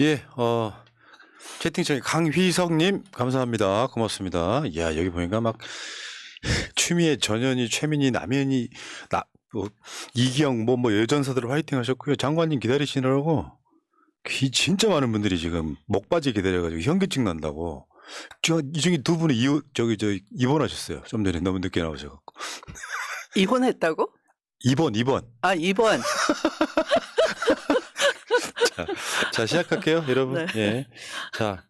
예, 채팅창에 강휘석님 감사합니다. 고맙습니다. 이야, 여기 보니까 막 추미애, 전현희, 최민희, 남현희, 뭐, 이기영, 뭐 여전사들 화이팅 하셨고요. 장관님 기다리시느라고 진짜 많은 분들이 지금 목바지 기다려가지고 현기증 난다고. 이 중에 두 분이 입원하셨어요. 좀 전에 너무 늦게 나오셔갖고. 입원했다고? 입원. 아, 입원. 자, 시작할게요, 여러분. 네. 예. 자,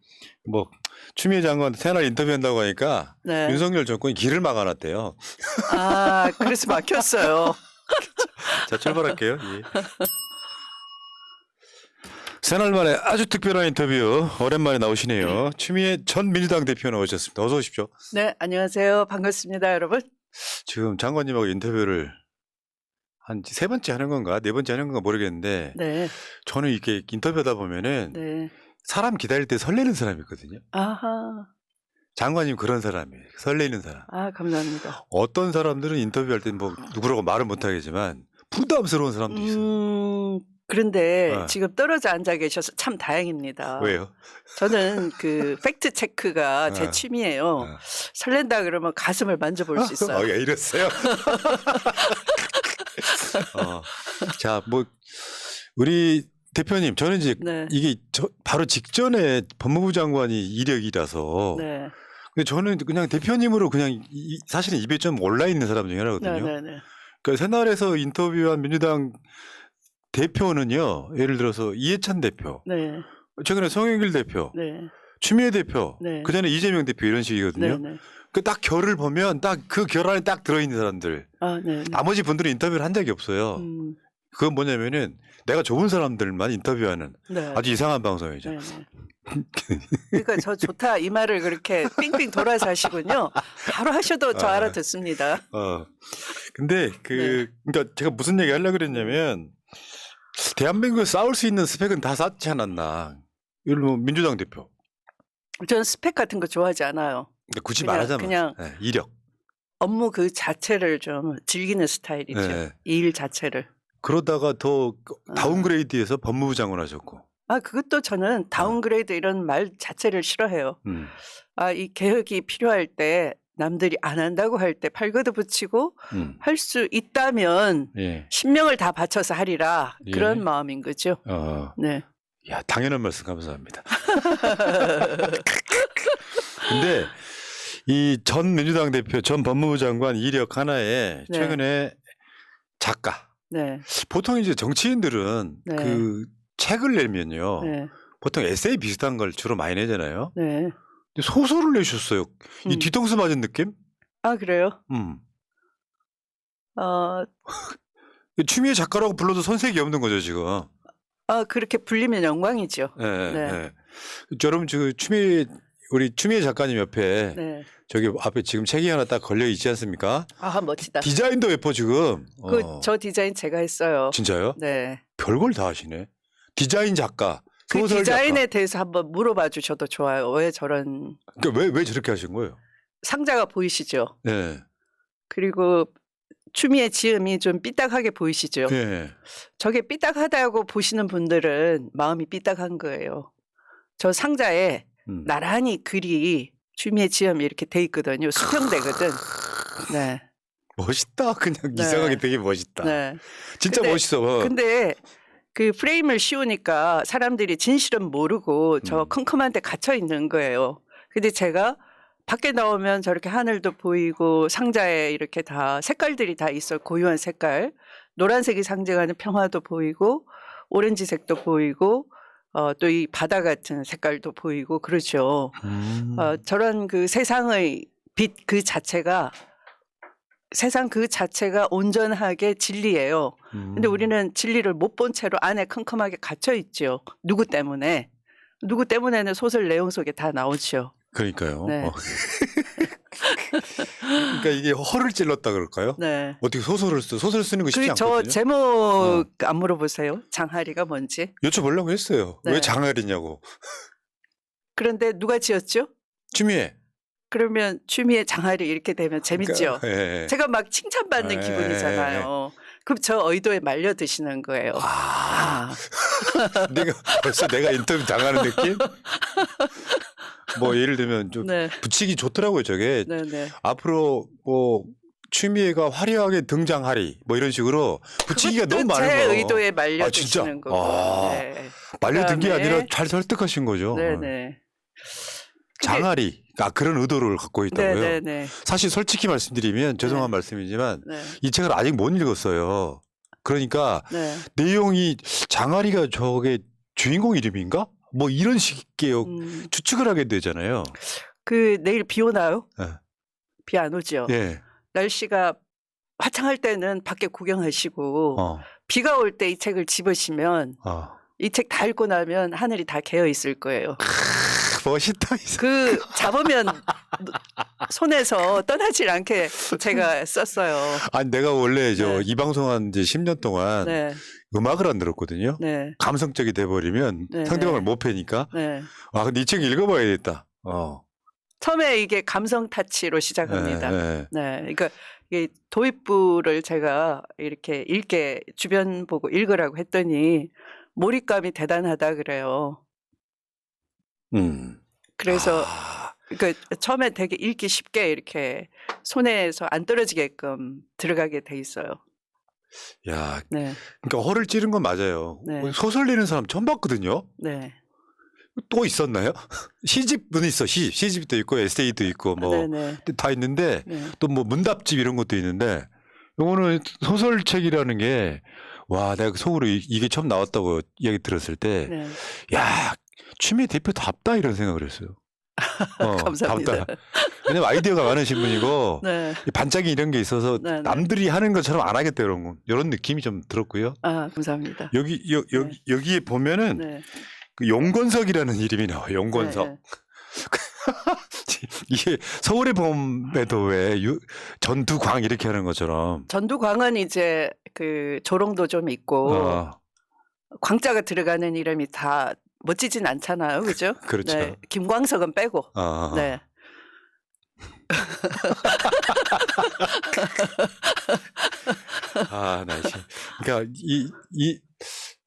뭐, 추미애 장관 새날 인터뷰한다고 하니까 네. 윤석열 정권이 길을 막아놨대요. 아, 그래서 막혔어요. 자, 출발할게요. 예. 새날 만에 아주 특별한 인터뷰 오랜만에 나오시네요. 추미애 전 민주당 대표 나오셨습니다. 어서 오십시오. 네, 안녕하세요. 반갑습니다, 여러분. 지금 장관님하고 인터뷰를 한 세 번째 하는 건가 네 번째 하는 건가 모르겠는데 네, 저는 이렇게 인터뷰하다 보면은 네. 사람 기다릴 때 설레는 사람이거든요. 아하, 장관님 그런 사람이에요. 설레는 사람. 아, 감사합니다. 어떤 사람들은 인터뷰할 때 뭐 누구라고 말은 못하겠지만 부담스러운 사람도 있어요. 그런데 지금 떨어져 앉아 계셔서 참 다행입니다. 왜요? 저는 그 팩트 체크가 제 취미예요. 설렌다 그러면 가슴을 만져볼 수 있어요. 예, 이랬어요. 자, 뭐 우리 대표님, 저는 이제 네. 이게 바로 직전에 법무부 장관이 이력이라서. 네, 근데 저는 그냥 대표님으로 그냥 사실은 입에 좀 올라 있는 사람 중에 하나거든요. 네, 네, 네. 그러니까 새날에서 인터뷰한 민주당 대표는요, 예를 들어서 이해찬 대표, 네, 최근에 송영길 대표, 네, 추미애 대표, 네. 그 전에 이재명 대표 이런 식이거든요. 네, 네. 그 딱 결을 보면 딱 그 결 안에 딱 들어있는 사람들. 아, 네, 네. 나머지 분들은 인터뷰를 한 적이 없어요. 그건 뭐냐면은 내가 좋은 사람들만 인터뷰하는 네. 아주 이상한 방송이죠. 네, 네. 그러니까 저 좋다 이 말을 그렇게 삥삥 돌아서 하시군요. 바로 하셔도 저 알아듣습니다. 근데 그러니까 제가 무슨 얘기 하려고 그랬냐면 대한민국에 싸울 수 있는 스펙은 다 쌓지 않았나. 예를 들면 민주당 대표. 저는 스펙 같은 거 좋아하지 않아요. 그러니까 굳이 그냥- 말하자면 그냥 네, 이력. 업무 그 자체를 좀 즐기는 스타일이죠. 네. 이 일 자체를. 그러다가 더 다운그레이드해서 법무부 장관 하셨고. 아, 그것도 저는 다운그레이드 이런 말 자체를 싫어해요. 아, 이 개혁이 필요할 때 남들이 안 한다고 할 때 팔걷어 붙이고 할 수 있다면 예. 신명을 다 바쳐서 하리라 예. 그런 마음인 거죠. 네. 야, 당연한 말씀 감사합니다. 근데 이 전 민주당 대표, 전 법무부 장관 이력 하나에 네. 최근에 작가. 네. 보통 이제 정치인들은 네. 그 책을 내면요. 네. 보통 에세이 비슷한 걸 주로 많이 내잖아요. 네. 근데 소설을 내셨어요. 이 뒤통수 맞은 느낌? 아, 그래요? 추미애 작가라고 불러도 손색이 없는 거죠, 지금. 그렇게 불리면 영광이죠. 네. 네. 네. 여러분, 우리 추미애 작가님 옆에 네. 저기 앞에 지금 책이 하나 딱 걸려 있지 않습니까? 아, 멋지다. 디자인도 예뻐, 지금. 저 디자인 제가 했어요. 진짜요? 네. 별걸 다 하시네. 디자인 작가, 그 소설 디자인에 작가. 대해서 한번 물어봐 주셔도 좋아요. 왜 저런 그러니까 왜 저렇게 하신 거예요? 상자가 보이시죠? 네. 그리고 추미애 지음이 좀 삐딱하게 보이시죠? 네. 저게 삐딱하다고 보시는 분들은 마음이 삐딱한 거예요. 저 상자에 나란히 글이 추미애 지음이 이렇게 돼 있거든요. 수평되거든. 네. 멋있다. 그냥 네. 이상하게 되게 멋있다. 네. 진짜 근데- 멋있어. 근데 그 프레임을 씌우니까 사람들이 진실은 모르고 저 컴컴한 데 갇혀 있는 거예요. 근데 제가 밖에 나오면 저렇게 하늘도 보이고 상자에 이렇게 다 색깔들이 다 있어요. 고유한 색깔. 노란색이 상징하는 평화도 보이고 오렌지색도 보이고 또 이 바다 같은 색깔도 보이고 그렇죠. 저런 그 세상의 빛 그 자체가 세상 그 자체가 온전하게 진리예요. 근데 우리는 진리를 못 본 채로 안에 컴컴하게 갇혀 있죠. 누구 때문에? 누구 때문에는 소설 내용 속에 다 나오죠. 그러니까요. 네. 그러니까 이게 허를 찔렀다 그럴까요? 네. 어떻게 소설 쓰는 거 쉽지 그리고 저 않거든요. 제목 안 물어보세요. 장하리가 뭔지. 여쭤보려고 했어요. 네. 왜 장하리냐고. 그런데 누가 지었죠? 추미애. 그러면 추미애 장하리 이렇게 되면 재밌죠. 그러니까, 예. 제가 막 칭찬받는 예. 기분이잖아요. 그럼 저 의도에 말려 드시는 거예요. 아, 내가 인터뷰 당하는 느낌? 뭐 예를 들면 좀 네, 붙이기 좋더라고요. 저게 네, 네. 앞으로 뭐 취미애가 화려하게 등장하리 뭐 이런 식으로 붙이기가 너무 그것도 제 많은 거. 의도에 말려 아, 진짜? 드시는 거고. 아. 네. 말려든 게 그다음에 아니라 잘 설득하신 거죠. 네, 네. 장아리 그런 의도를 갖고 있다고요. 네, 네, 네. 사실 솔직히 말씀드리면 죄송한 네. 말씀이지만 네. 이 책을 아직 못 읽었어요. 그러니까 네. 내용이 장아리가 저게 주인공 이름인가? 뭐 이런 식의 추측을 하게 되잖아요. 그 내일 비 오나요? 예. 비 안 오죠. 예. 날씨가 화창할 때는 밖에 구경하시고 비가 올 때 이 책을 집으시면 이 책 다 읽고 나면 하늘이 다 개어 있을 거예요. 멋있다. 그 잡으면 손에서 떠나질 않게 제가 썼어요. 아니 내가 원래 네. 이 방송한 이제 10년 동안 네, 음악을 안 들었거든요. 네, 감성적이 돼버리면 네, 상대방을 네. 못 패니까. 네. 아 근데 이 책 읽어봐야겠다. 처음에 이게 감성 타치로 시작합니다. 네. 네, 그러니까 이게 도입부를 제가 이렇게 읽게 주변 보고 읽으라고 했더니 몰입감이 대단하다 그래요. 그래서 그러니까 처음에 되게 읽기 쉽게 이렇게 손에서 안 떨어지게끔 들어가게 돼 있어요. 야, 네, 그러니까 허를 찌른 건 맞아요. 네. 소설 내는 사람 처음 봤거든요. 네, 또 있었나요? 시집은 있어. 시집도 있고 에세이도 있고 뭐 네, 다 있는데 네. 또 뭐 문답집 이런 것도 있는데 요거는 소설책이라는 게 와, 내가 속으로 이게 처음 나왔다고 이야기 들었을 때 네. 야, 취미 대표답다 이런 생각을 했어요. 감사합니다. 답다. 왜냐면 아이디어가 많으신 분이고 네. 이 반짝이 이런 게 있어서 네, 네. 남들이 하는 것처럼 안 하겠다 이런 느낌이 좀 들었고요. 아, 감사합니다. 여기에 보면은 네. 그 용건석이라는 이름이 나와요. 용건석. 네, 이게 서울의 봄에도 왜 전두광 이렇게 하는 것처럼 전두광은 이제 그 조롱도 좀 있고 광자가 들어가는 이름이 다 멋지진 않잖아요, 그죠? 그렇죠. 네. 김광석은 빼고. 네. 아, 나 그러니까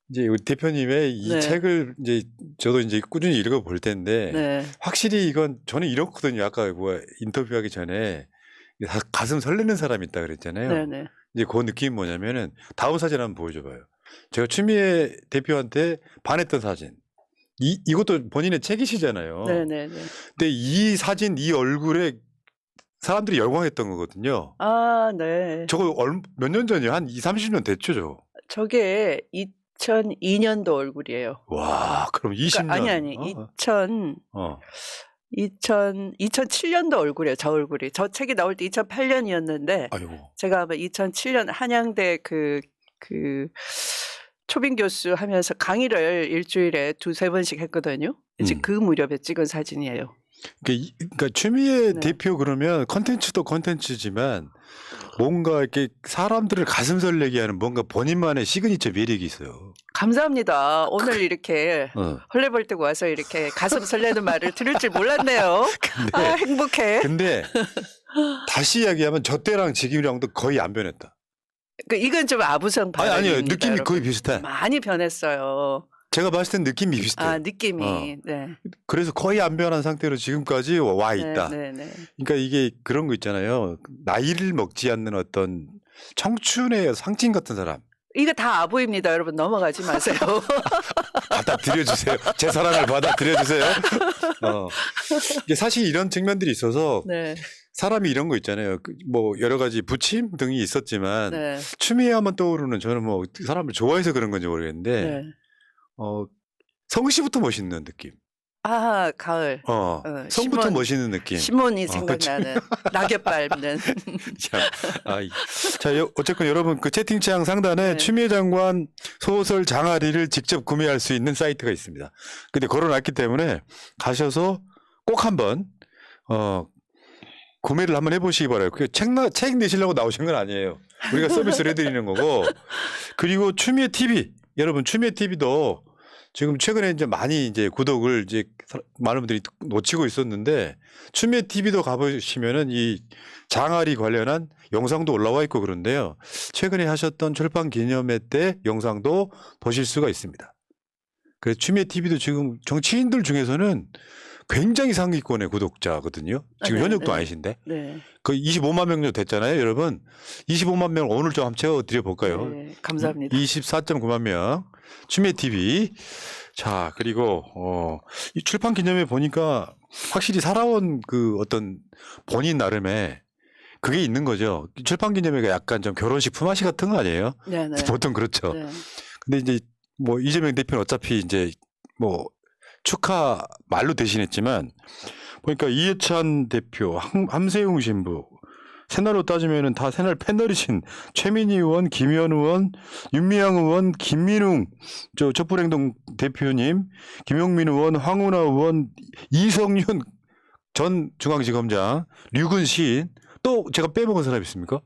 이제 우리 대표님의 이 네. 책을 이제 저도 이제 꾸준히 읽어 볼 텐데 네. 확실히 이건 저는 이렇거든요. 아까 뭐 인터뷰하기 전에 가슴 설레는 사람이 있다 그랬잖아요. 네, 네. 이제 그 느낌이 뭐냐면은 다음 사진 한번 보여줘봐요. 제가 추미애 대표한테 반했던 사진. 이것도 본인의 책이시잖아요. 네, 네, 네. 근데 이 사진, 이 얼굴에 사람들이 열광했던 거거든요. 아, 네. 저거 몇 년 전이요? 한 20, 30년 됐죠, 저거? 저게 2002년도 얼굴이에요. 와, 그럼 20년. 그러니까 아니 2007년도 얼굴이에요. 저 얼굴이. 저 책이 나올 때 2008년이었는데 아이고. 제가 아마 2007년 한양대 그 초빙 교수 하면서 강의를 일주일에 2-3번씩 했거든요. 이제 그 무렵에 찍은 사진이에요. 그러니까 추미애 네. 대표 그러면 컨텐츠도 컨텐츠지만 뭔가 이렇게 사람들을 가슴 설레게 하는 뭔가 본인만의 시그니처 매력이 있어요. 감사합니다. 오늘 이렇게 헐레벌떡 와서 이렇게 가슴 설레는 말을 들을 줄 몰랐네요. 아, 행복해. 근데 다시 이야기하면 저 때랑 지금이랑도 거의 안 변했다. 이건 좀 아부성 발언입니다. 아니요. 느낌이 여러분. 거의 비슷해. 많이 변했어요. 제가 봤을 땐 느낌이 비슷해. 아, 느낌이. 네. 그래서 거의 안 변한 상태로 지금까지 와 있다. 네, 네, 네. 그러니까 이게 그런 거 있잖아요. 나이를 먹지 않는 어떤 청춘의 상징 같은 사람. 이거 다 아부입니다. 여러분 넘어가지 마세요. 받아들여주세요. 제 사랑을 받아들여주세요. 이게 사실 이런 측면들이 있어서 네. 사람이 이런 거 있잖아요. 뭐 여러 가지 부침 등이 있었지만 네. 추미애 하면 떠오르는 저는 뭐 사람을 좋아해서 그런 건지 모르겠는데 네. 성씨부터 멋있는 느낌. 아, 가을. 성부터 멋있는 느낌. 신문이 생각나는 낙엽 밟는. 자, 어쨌건 여러분 그 채팅창 상단에 네. 추미애 장관 소설 장아리를 직접 구매할 수 있는 사이트가 있습니다. 근데 걸어놨기 때문에 가셔서 꼭 한번 구매를 한번 해보시기 바라요. 책 내시려고 나오신 건 아니에요. 우리가 서비스를 해드리는 거고. 그리고 추미애 TV 여러분 추미애 TV도 지금 최근에 이제 많이 이제 구독을 이제 많은 분들이 놓치고 있었는데 추미애 TV도 가보시면은 이 장아리 관련한 영상도 올라와 있고 그런데요. 최근에 하셨던 출판 기념회 때 영상도 보실 수가 있습니다. 그래서 추미애 TV도 지금 정치인들 중에서는 굉장히 상위권의 구독자거든요. 지금 네, 현역도 네. 아니신데. 네. 거의 25만 명 정도 됐잖아요, 여러분. 25만 명 오늘 좀 한번 채워드려 볼까요? 네, 감사합니다. 24.9만 명. 추미애 TV. 자, 그리고 이 출판 기념회 보니까 확실히 살아온 그 어떤 본인 나름의 그게 있는 거죠. 출판 기념회가 약간 좀 결혼식 품앗이 같은 거 아니에요? 네, 네. 보통 그렇죠. 네. 근데 이제 뭐 이재명 대표는 어차피 이제 뭐 축하 말로 대신했지만 보니까 이해찬 대표, 함세웅 신부, 새날로 따지면은 다 새날 패널이신 최민희 의원, 김현 의원, 윤미향 의원, 김민웅 촛불행동 대표님, 김용민 의원, 황운하 의원, 이성윤 전 중앙지검장, 류근 시인, 또 제가 빼먹은 사람 있습니까?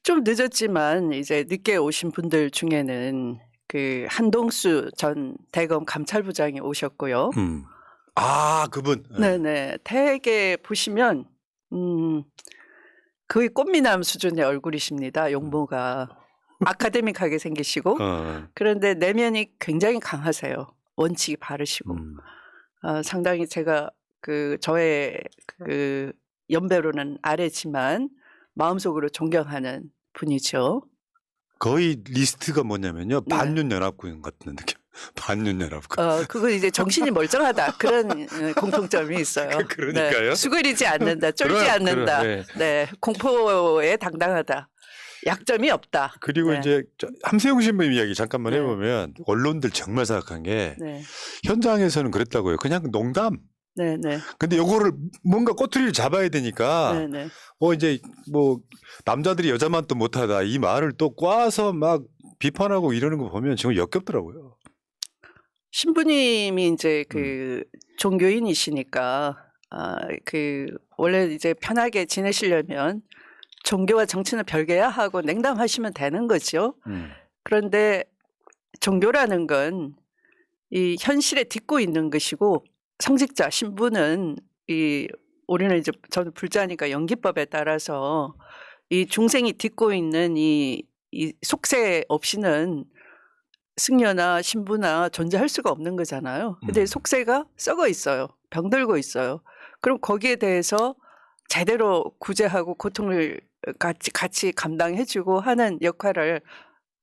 좀 늦었지만 이제 늦게 오신 분들 중에는 그 한동수 전 대검 감찰부장이 오셨고요. 아, 그분. 네네. 되게 보시면 거의 꽃미남 수준의 얼굴이십니다. 용모가 아카데믹하게 생기시고 그런데 내면이 굉장히 강하세요. 원칙이 바르시고 상당히 제가 그 저의 그 연배로는 아래지만 마음속으로 존경하는 분이죠. 거의 리스트가 뭐냐면요. 네. 반윤연합군 같은 느낌. 반윤연합군. 그건 이제 정신이 멀쩡하다. 그런 공통점이 있어요. 그러니까요. 네, 수그리지 않는다. 쫄지 그럼, 않는다. 네. 네, 공포에 당당하다. 약점이 없다. 그리고 네. 이제 함세웅 신부님 이야기 잠깐만 네. 해보면 언론들 정말 생각한 게 네, 현장에서는 그랬다고요. 그냥 농담. 네, 네, 근데 요거를 뭔가 꼬투리를 잡아야 되니까 네, 네. 이제 뭐 남자들이 여자만 또 못하다 이 말을 또 꽈서 막 비판하고 이러는 거 보면 정말 역겹더라고요. 신부님이 이제 그 종교인이시니까 그 원래 이제 편하게 지내시려면 종교와 정치는 별개야 하고 냉담하시면 되는 거죠. 그런데 종교라는 건 이 현실에 딛고 있는 것이고 성직자 신부는 우리는 이제 저는 불자니까 연기법에 따라서 이 중생이 딛고 있는 이 속세 없이는 승려나 신부나 존재할 수가 없는 거잖아요. 근데 속세가 썩어 있어요. 병들고 있어요. 그럼 거기에 대해서 제대로 구제하고 고통을 같이 감당해주고 하는 역할을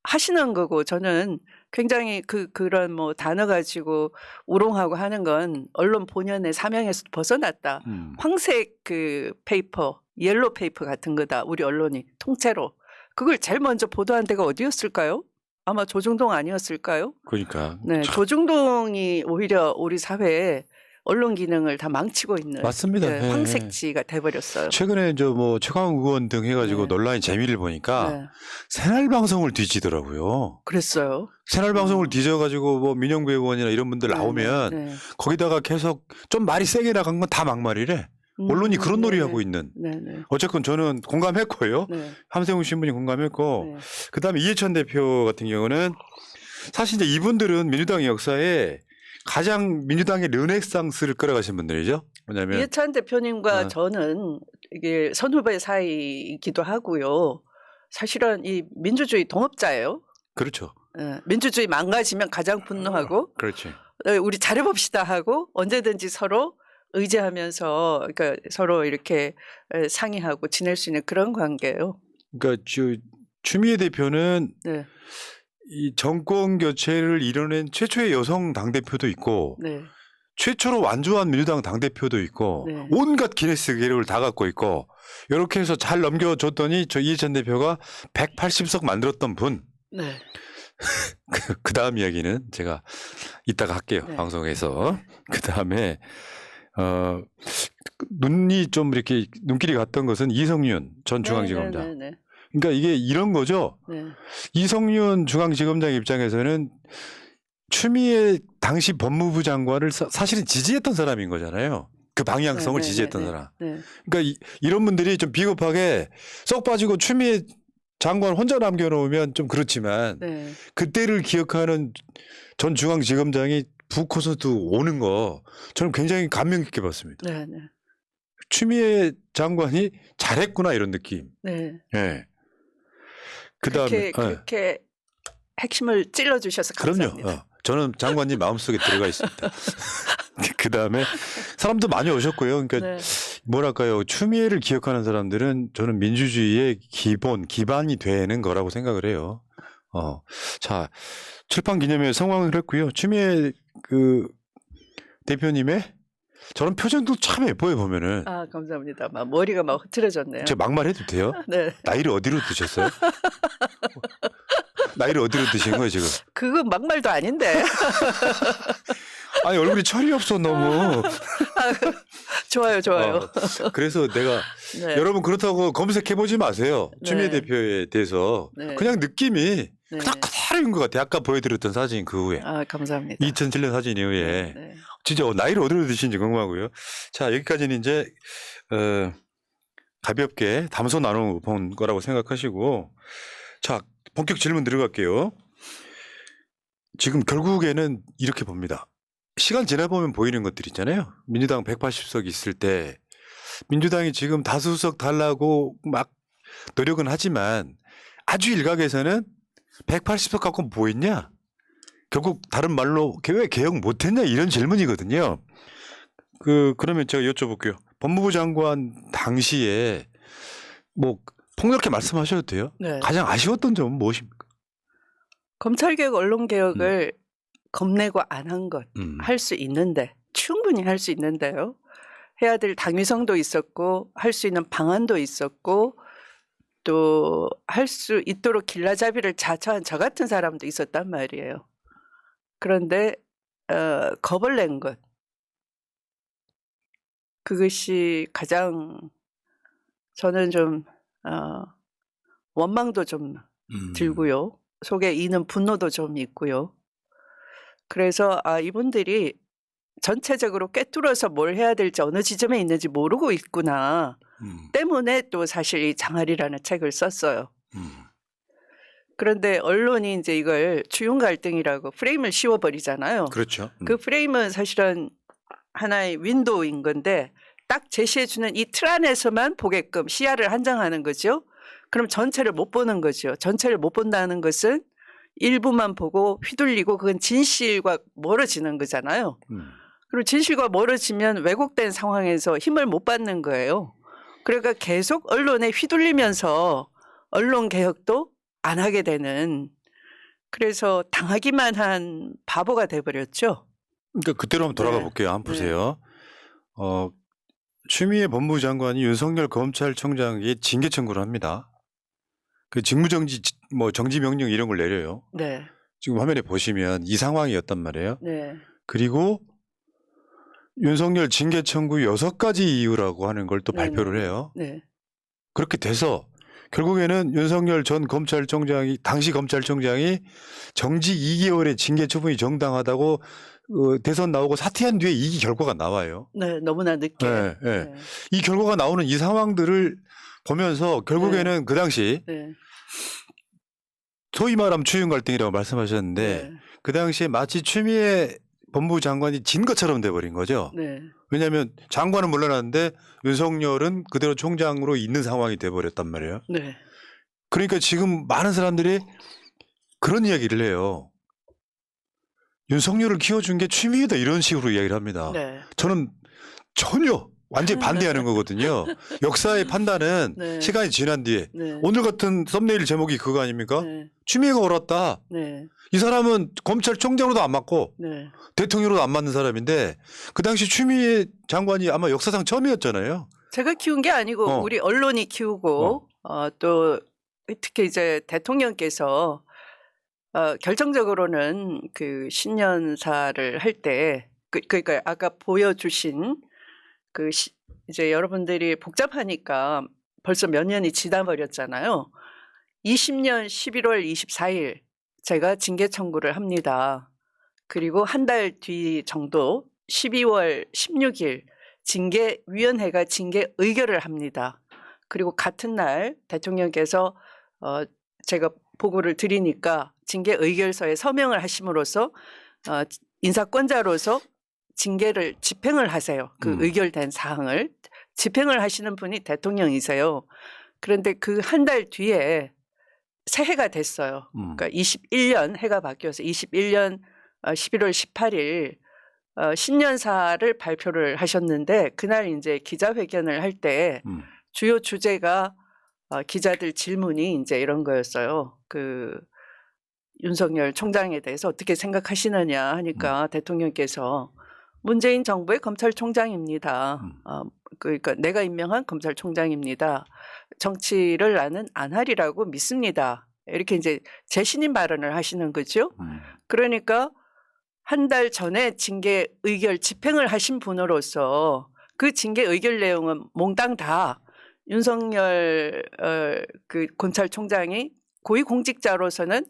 하시는 거고 저는 굉장히 그런 뭐 단어 가지고 우롱하고 하는 건 언론 본연의 사명에서 벗어났다. 황색 그 페이퍼, 옐로 페이퍼 같은 거다. 우리 언론이 통째로. 그걸 제일 먼저 보도한 데가 어디였을까요? 아마 조중동 아니었을까요? 그러니까. 네, 조중동이 오히려 우리 사회에 언론 기능을 다 망치고 있는 맞습니다. 네, 네. 황색지가 돼버렸어요. 최근에 저 뭐 최강욱 의원 등 해가지고 네. 논란의 재미를 보니까 네, 새날 방송을 뒤지더라고요. 그랬어요. 새날 방송을 뒤져가지고 뭐 민영배 의원이나 이런 분들 나오면 네, 네. 거기다가 계속 좀 말이 세게 나간 건 다 막말이래. 언론이 그런 놀이 하고 있는. 네, 네. 어쨌건 저는 공감했고요. 네. 함세웅 신부님 공감했고 네. 그다음에 이해찬 대표 같은 경우는 사실 이제 이분들은 민주당 역사에 가장 민주당의 르네상스를 끌어가신 분들이죠. 뭐냐면 이해찬 대표님과 저는 이게 선후배 사이이기도 하고요. 사실은 이 민주주의 동업자예요. 그렇죠. 민주주의 망가지면 가장 분노하고 그렇지. 우리 잘해봅시다 하고 언제든지 서로 의지하면서 그러니까 서로 이렇게 상의하고 지낼 수 있는 그런 관계예요. 그러니까 추미애 대표는 네, 이 정권 교체를 이뤄낸 최초의 여성 당대표도 있고 네, 최초로 완주한 민주당 당대표도 있고 네. 온갖 기네스 기록을 다 갖고 있고 이렇게 해서 잘 넘겨줬더니 저 이해찬 대표가 180석 만들었던 분. 네. 그 다음 이야기는 제가 이따가 할게요. 네. 방송에서. 그 다음에 눈이 좀 이렇게 눈길이 갔던 것은 이성윤 전 중앙지검장. 네, 네, 네, 그러니까 이게 이런 거죠. 네. 이성윤 중앙지검장 입장에서는 추미애 당시 법무부 장관을 사실은 지지했던 사람인 거잖아요. 그 방향성을 네, 네, 지지했던 네, 사람. 네. 그러니까 이런 분들이 좀 비겁하게 쏙 빠지고 추미애 장관 혼자 남겨놓으면 좀 그렇지만 네. 그때를 기억하는 전 중앙지검장이 북코스도 오는 거 저는 굉장히 감명 깊게 봤습니다. 네. 네. 추미애 장관이 잘했구나 이런 느낌. 네. 예. 그다음에 그렇게 핵심을 찔러 주셔서 그럼요. 감사합니다. 저는 장관님 마음속에 들어가 있습니다. 그다음에 사람도 많이 오셨고요. 그러니까 네. 뭐랄까요. 추미애를 기억하는 사람들은 저는 민주주의의 기반이 되는 거라고 생각을 해요. 자, 출판 기념회 성황을 했고요. 추미애 그 대표님의 저런 표정도 참 예뻐요 보면은. 아, 감사합니다. 막 머리가 막 흐트러졌네요. 제가 막말해도 돼요? 네. 나이를 어디로 드셨어요? 나이를 어디로 드신 거예요 지금? 그거 막말도 아닌데. 아니 얼굴이 철이 없어 너무. 좋아요, 좋아요. 그래서 내가 네. 여러분 그렇다고 검색해 보지 마세요. 추미애 네. 대표에 대해서 네. 그냥 느낌이 네. 그대로인 것 같아요. 아까 보여드렸던 사진 그 후에 아, 감사합니다. 2007년 사진 이후에 네. 진짜 나이를 어디로 드시는지 궁금하고요. 자 여기까지는 이제 가볍게 담소 나눠본 거라고 생각하시고 자 본격 질문 들어갈게요. 지금 결국에는 이렇게 봅니다. 시간 지나보면 보이는 것들 있잖아요. 민주당 180석 있을 때 민주당이 지금 다수석 달라고 막 노력은 하지만 아주 일각에서는 180석 갖고 뭐 있냐? 결국 다른 말로 왜 개혁 못했냐 이런 질문이거든요. 그러면 제가 여쭤볼게요. 법무부 장관 당시에 뭐 폭넓게 말씀하셔도 돼요. 네. 가장 아쉬웠던 점은 무엇입니까? 검찰개혁, 언론개혁을 겁내고 안 한 것. 할 수 있는데 충분히 할 수 있는데요. 해야 될 당위성도 있었고 할 수 있는 방안도 있었고 또 할 수 있도록 길라잡이를 자처한 저 같은 사람도 있었단 말이에요. 그런데 겁을 낸 것. 그것이 가장 저는 좀 원망도 좀 들고요. 속에 이는 분노도 좀 있고요. 그래서 이분들이 전체적으로 꿰뚫어서 뭘 해야 될지 어느 지점에 있는지 모르고 있구나 때문에 또 사실 이 장알이라는 책을 썼어요. 그런데 언론이 이제 이걸 주용 갈등이라고 프레임을 씌워버리잖아요. 그렇죠. 그 프레임은 사실은 하나의 윈도우인 건데 딱 제시해주는 이 틀 안에서만 보게끔 시야를 한정하는 거죠. 그럼 전체를 못 보는 거죠. 전체를 못 본다는 것은 일부만 보고 휘둘리고 그건 진실과 멀어지는 거잖아요. 그리고 진실과 멀어지면 왜곡된 상황에서 힘을 못 받는 거예요. 그러니까 계속 언론에 휘둘리면서 언론 개혁도 안 하게 되는 그래서 당하기만 한 바보가 돼버렸죠. 그러니까 그때로 한번 돌아가 네. 볼게요. 한번 보세요. 추미애 법무부 장관이 윤석열 검찰총장에게 징계 청구를 합니다. 그 직무정지 정지 명령 이런 걸 내려요. 네. 지금 화면에 보시면 이 상황이었단 말이에요. 네. 그리고 윤석열 징계 청구 6가지 이유라고 하는 걸 또 네, 발표를 해요. 네. 그렇게 돼서 결국에는 윤석열 전 검찰총장이 당시 검찰총장이 정지 2개월의 징계 처분이 정당하다고 대선 나오고 사퇴한 뒤에 이 결과가 나와요. 네, 너무나 늦게. 네, 네. 네. 이 결과가 나오는 이 상황들을 보면서 결국에는 그 당시 네. 소위 말하면 추윤 갈등이라고 말씀하셨는데 네. 그 당시에 마치 추미애 법무부 장관이 진 것처럼 돼버린 거죠. 네. 왜냐하면 장관은 물러났는데 윤석열은 그대로 총장으로 있는 상황이 돼버렸단 말이에요. 네. 그러니까 지금 많은 사람들이 그런 이야기를 해요. 윤석열을 키워준 게 추미애다 이런 식으로 이야기를 합니다. 네. 저는 전혀 완전히 반대하는 거거든요. 역사의 판단은 네. 시간이 지난 뒤에 네. 오늘 같은 썸네일 제목이 그거 아닙니까? 네. 추미애가 옳았다. 네. 이 사람은 검찰총장으로도 안 맞고 네. 대통령으로도 안 맞는 사람인데 그 당시 추미애 장관이 아마 역사상 처음이었잖아요. 제가 키운 게 아니고 우리 언론이 키우고 또 특히 이제 대통령께서 결정적으로는 그 신년사를 할 때 그러니까 아까 보여주신 이제 여러분들이 복잡하니까 벌써 몇 년이 지나버렸잖아요. 20년 11월 24일 제가 징계 청구를 합니다. 그리고 한 달 뒤 정도 12월 16일 징계위원회가 징계 의결을 합니다. 그리고 같은 날 대통령께서 제가 보고를 드리니까 징계 의결서에 서명을 하심으로써 인사권자로서 징계를 집행을 하세요. 그 의결된 사항을 집행을 하시는 분이 대통령이세요. 그런데 그 한 달 뒤에 새해가 됐어요. 그러니까 21년 해가 바뀌어서 21년 11월 18일 신년사를 발표를 하셨는데 그날 이제 기자회견을 할 때 주요 주제가 기자들 질문이 이제 이런 거였어요. 그 윤석열 총장에 대해서 어떻게 생각하시느냐 하니까 대통령께서 문재인 정부의 검찰총장입니다. 그러니까 내가 임명한 검찰총장입니다. 정치를 나는 안 하리라고 믿습니다. 이렇게 이제 재신임 발언을 하시는 거죠. 그러니까 한 달 전에 징계 의결 집행을 하신 분으로서 그 징계 의결 내용은 몽땅 다 윤석열 그 검찰총장이 고위공직자로서는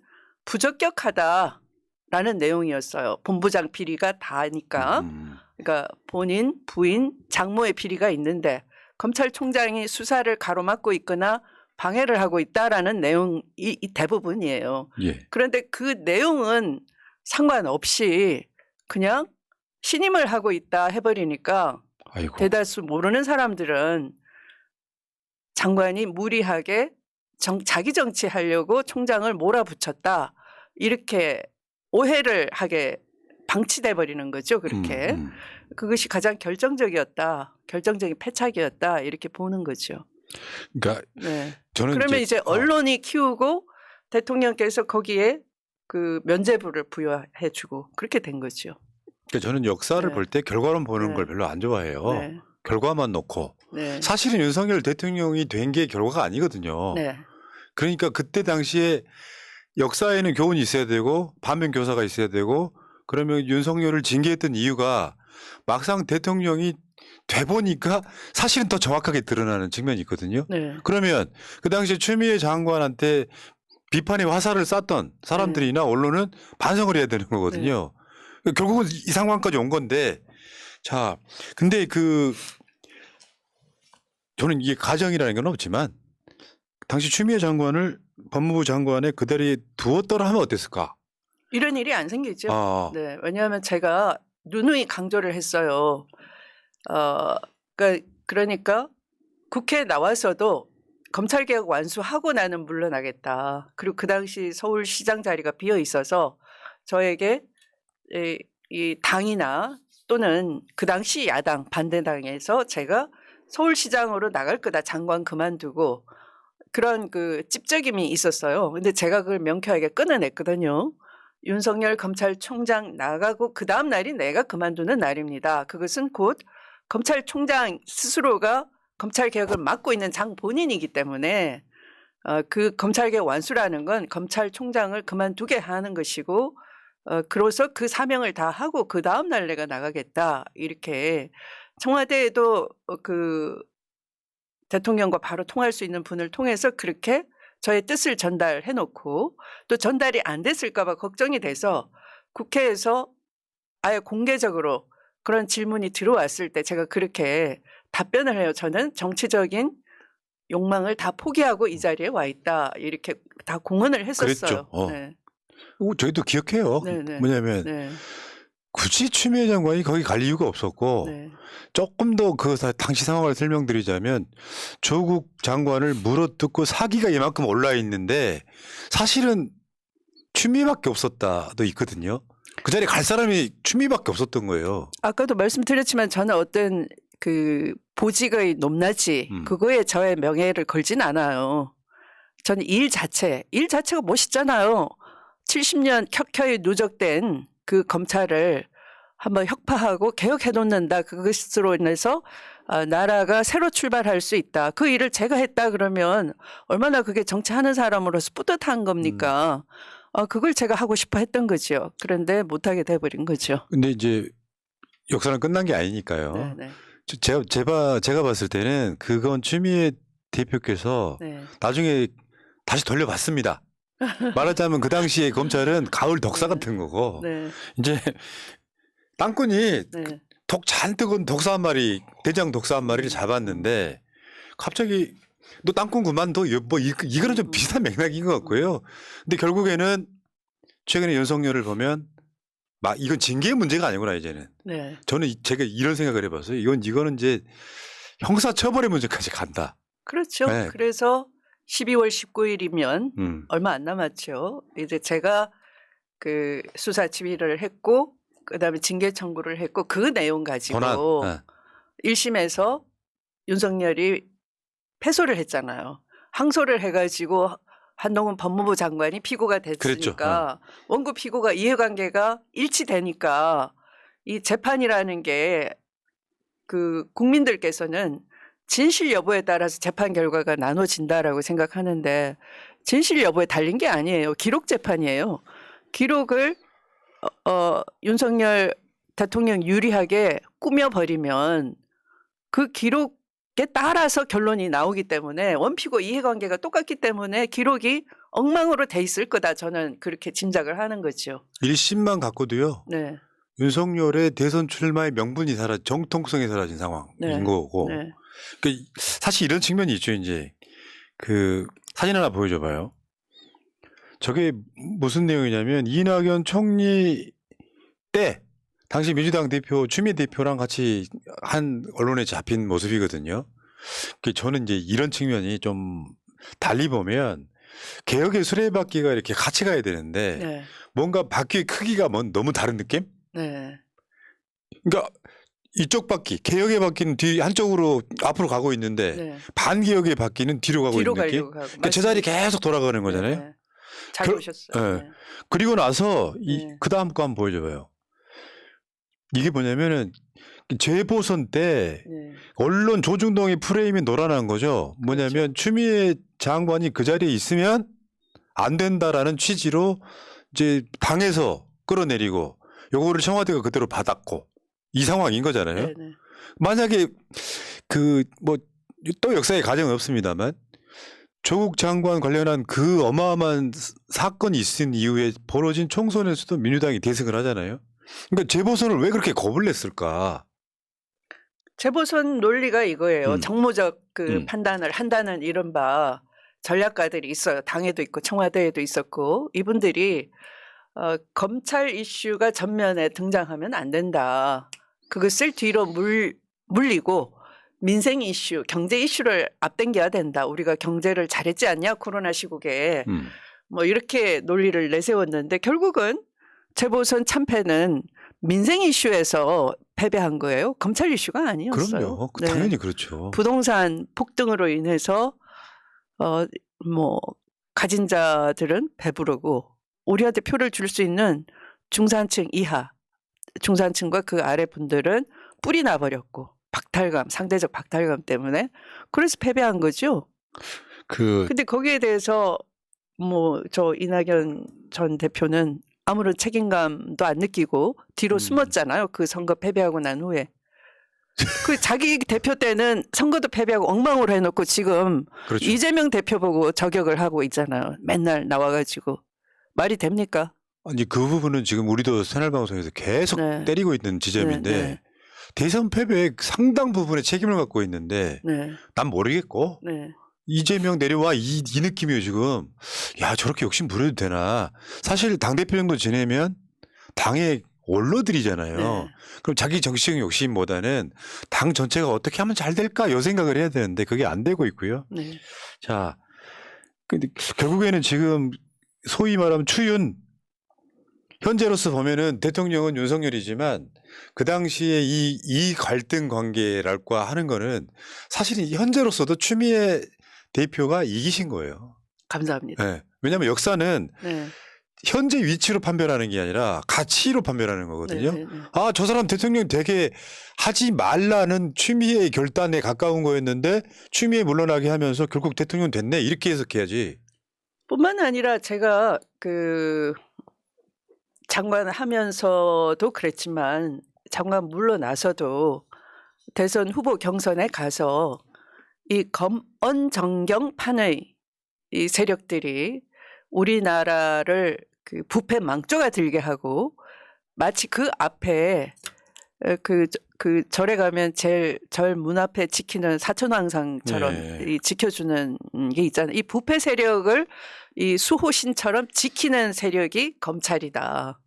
부적격하다라는 내용이었어요. 본부장 비리가 다니까. 그러니까 본인, 부인, 장모의 비리가 있는데 검찰총장이 수사를 가로막고 있거나 방해를 하고 있다라는 내용이 대부분이에요. 예. 그런데 그 내용은 상관없이 그냥 신임을 하고 있다 해버리니까 아이고. 대다수 모르는 사람들은 장관이 무리하게 자기 정치하려고 총장을 몰아붙였다 이렇게 오해를 하게 방치돼 버리는 거죠. 그렇게 그것이 가장 결정적이었다, 결정적인 패착이었다 이렇게 보는 거죠. 그러니까 네. 저는 그러면 이제 언론이 키우고 대통령께서 거기에 그 면죄부를 부여해주고 그렇게 된 거죠. 그러니까 저는 역사를 네. 볼 때 결과론 보는 네. 걸 별로 안 좋아해요. 네. 결과만 놓고. 네. 사실은 윤석열 대통령이 된 게 결과가 아니거든요. 네. 그러니까 그때 당시에 역사에는 교훈이 있어야 되고 반면 교사가 있어야 되고 그러면 윤석열을 징계했던 이유가 막상 대통령이 돼 보니까 사실은 더 정확하게 드러나는 측면이 있거든요. 네. 그러면 그 당시에 추미애 장관한테 비판의 화살을 쐈던 사람들이나 언론은 반성을 해야 되는 거거든요. 결국은 이 상황까지 온 건데 자, 근데 저는 이게 가정이라는 건 없지만 당시 추미애 장관을 법무부 장관의 그 자리에 두었더라 하면 어땠을까? 이런 일이 안 생기죠. 아, 네. 왜냐하면 제가 누누이 강조를 했어요. 그러니까 국회에 나와서도 검찰개혁 완수하고 나는 물러나겠다. 그리고 그 당시 서울시장 자리가 비어 있어서 저에게 이 당이나 또는 그 당시 야당 반대당에서 제가 서울시장으로 나갈 거다. 장관 그만두고 그런 그 찝적임이 있었어요. 근데 제가 그걸 명쾌하게 끊어냈거든요. 윤석열 검찰총장 나가고 그 다음 날이 내가 그만두는 날입니다. 그것은 곧 검찰총장 스스로가 검찰개혁을 맡고 있는 장 본인이기 때문에 그 검찰개혁 완수라는 건 검찰총장을 그만두게 하는 것이고 그로서 그 사명을 다 하고 그 다음 날 내가 나가겠다. 이렇게 청와대에도 그 대통령과 바로 통할 수 있는 분을 통해서 그렇게 저의 뜻을 전달해 놓고 또 전달이 안 됐을까 봐 걱정이 돼서 국회에서 아예 공개적으로 그런 질문이 들어왔을 때 제가 그렇게 답변을 해요. 저는 정치적인 욕망을 다 포기하고 이 자리에 와 있다. 이렇게 다 공언을 했었어요. 그랬죠. 네. 저희도 기억해요. 네네. 뭐냐면 네. 굳이 추미애 장관이 거기 갈 이유가 없었고 네. 조금 더 그 당시 상황을 설명드리자면 조국 장관을 물어뜯고 사기가 이만큼 올라 있는데 사실은 추미애밖에 없었다도 있거든요. 그 자리에 갈 사람이 추미애밖에 없었던 거예요. 아까도 말씀드렸지만 저는 어떤 그 보직의 높낮이 그거에 저의 명예를 걸진 않아요. 저는 일 자체가 멋있잖아요. 70년 켜켜이 누적된 그 검찰을 한번 혁파하고 개혁해 놓는다. 그것으로 인해서 나라가 새로 출발할 수 있다. 그 일을 제가 했다 그러면 얼마나 그게 정치하는 사람으로서 뿌듯한 겁니까? 그걸 제가 하고 싶어 했던 거죠. 그런데 못하게 돼버린 거죠. 근데 이제 역사는 끝난 게 아니니까요. 네네. 제가 봤을 때는 그건 추미애 대표께서 네. 나중에 다시 돌려봤습니다. 말하자면 그 당시에 검찰은 가을 덕사 같은 거고 네. 이제 땅꾼이 네. 독 잔뜩 온 독사 한 마리, 대장 독사 한 마리를 잡았는데 갑자기 너 땅콩 그만둬. 뭐 이거는 좀 비슷한 맥락인 것 같고요. 근데 결국에는 최근에 윤석열을 보면 막 이건 징계의 문제가 아니구나 이제는. 네. 저는 제가 이런 생각을 해봤어요. 이거는 이제 형사처벌의 문제까지 간다. 그렇죠. 네. 그래서 12월 19일이면 얼마 안 남았죠. 이제 제가 그 수사 지휘를 했고 그다음에 징계 청구를 했고 그 내용 가지고 권한. 1심에서 윤석열이 패소를 했잖아요. 항소를 해가지고 한동훈 법무부 장관이 피고가 됐으니까 원고 피고가 이해관계가 일치되니까 이 재판이라는 게 그 국민들께서는 진실 여부에 따라서 재판 결과가 나눠진다라고 생각하는데 진실 여부에 달린 게 아니에요. 기록 재판이에요. 기록을 윤석열 대통령 유리하게 꾸며버리면 그 기록에 따라서 결론이 나오기 때문에 원피고 이해관계가 똑같기 때문에 기록이 엉망으로 돼 있을 거다. 저는 그렇게 짐작을 하는 거죠. 1심만 갖고도요. 네. 윤석열의 대선 출마의 명분이 정통성이 사라진 상황인 네. 거고. 네. 그러니까 사실 이런 측면이 있죠. 이제 그 사진 하나 보여줘봐요. 저게 무슨 내용이냐면 이낙연 총리 때 당시 민주당 대표 추미애 대표랑 같이 한 언론에 잡힌 모습이거든요. 저는 이제 이런 측면이 좀 달리 보면 개혁의 수레바퀴가 이렇게 같이 가야 되는데 네. 뭔가 바퀴의 크기가 너무 다른 느낌? 네. 그러니까 이쪽 바퀴, 개혁의 바퀴는 뒤 한쪽으로 앞으로 가고 있는데 네. 반개혁의 바퀴는 뒤로 가고 있는 느낌? 가려고 하고. 그러니까 제자리 계속 돌아가는 거잖아요. 네. 잘 보셨어요. 네. 그리고 나서 네. 그 다음 거 한번 보여줘봐요. 이게 뭐냐면은 재보선 때 네. 언론 조중동의 프레임이 놀아난 거죠. 뭐냐면 그렇죠. 추미애 장관이 그 자리에 있으면 안 된다라는 취지로 이제 당에서 끌어내리고 요거를 청와대가 그대로 받았고 이 상황인 거잖아요. 네. 네. 만약에 또 역사의 가정은 없습니다만 조국 장관 관련한 그 어마어마한 사건이 있은 이후에 벌어진 총선에서도 민주당이 대승을 하잖아요. 그러니까 재보선을 왜 그렇게 겁을 냈을까? 재보선 논리가 이거예요. 정무적 그 판단을 한다는 이른바 전략가들이 있어요. 당에도 있고 청와대에도 있었고 이분들이 검찰 이슈가 전면에 등장하면 안 된다. 그것을 뒤로 물리고 민생 이슈, 경제 이슈를 앞당겨야 된다. 우리가 경제를 잘했지 않냐 코로나 시국에 뭐 이렇게 논리를 내세웠는데 결국은 재보선 참패는 민생 이슈에서 패배한 거예요. 검찰 이슈가 아니었어요. 그럼요. 당연히 그렇죠. 부동산 폭등으로 인해서 가진 자들은 배부르고 우리한테 표를 줄 수 있는 중산층 이하, 중산층과 그 아래 분들은 뿔이 나버렸고 박탈감, 상대적 박탈감 때문에 그래서 패배한 거죠. 근데 거기에 대해서 저 이낙연 전 대표는 아무런 책임감도 안 느끼고 뒤로 숨었잖아요. 그 선거 패배하고 난 후에. 그 자기 대표 때는 선거도 패배하고 엉망으로 해놓고 지금 그렇죠. 이재명 대표 보고 저격을 하고 있잖아요. 맨날 나와가지고. 말이 됩니까? 아니 그 부분은 지금 우리도 새날방송에서 계속 때리고 있는 지점인데 대선 패배의 상당 부분의 책임을 갖고 있는데 난 모르겠고 이재명 내려와 이 느낌이에요 지금. 야 저렇게 욕심 부려도 되나. 사실 당대표 정도 지내면 당의 원로들이잖아요. 그럼 자기 정치적 욕심보다는 당 전체가 어떻게 하면 잘 될까 이 생각을 해야 되는데 그게 안 되고 있고요. 자, 근데 결국에는 지금 소위 말하면 추윤 현재로서 보면은 대통령은 윤석열이지만 그 당시에 이 갈등 관계랄까 하는 거는 사실은 현재로서도 추미애 대표가 이기신 거예요. 감사합니다. 네. 왜냐하면 역사는 현재 위치로 판별하는 게 아니라 가치로 판별하는 거거든요. 아, 저 사람 대통령 되게 하지 말라는 추미애의 결단에 가까운 거였는데 추미애 물러나게 하면서 결국 대통령 됐네 이렇게 해석해야지. 뿐만 아니라 제가 그 장관 하면서도 그랬지만 장관 물러나서도 대선 후보 경선에 가서 이 검언정경판의 이 세력들이 우리나라를 그 부패 망조가 들게 하고 마치 그 앞에 그 절에 가면 제일 절 문 앞에 지키는 사천왕상처럼 네. 이 지켜주는 게 있잖아요. 이 부패 세력을 이 수호신처럼 지키는 세력이 검찰이다.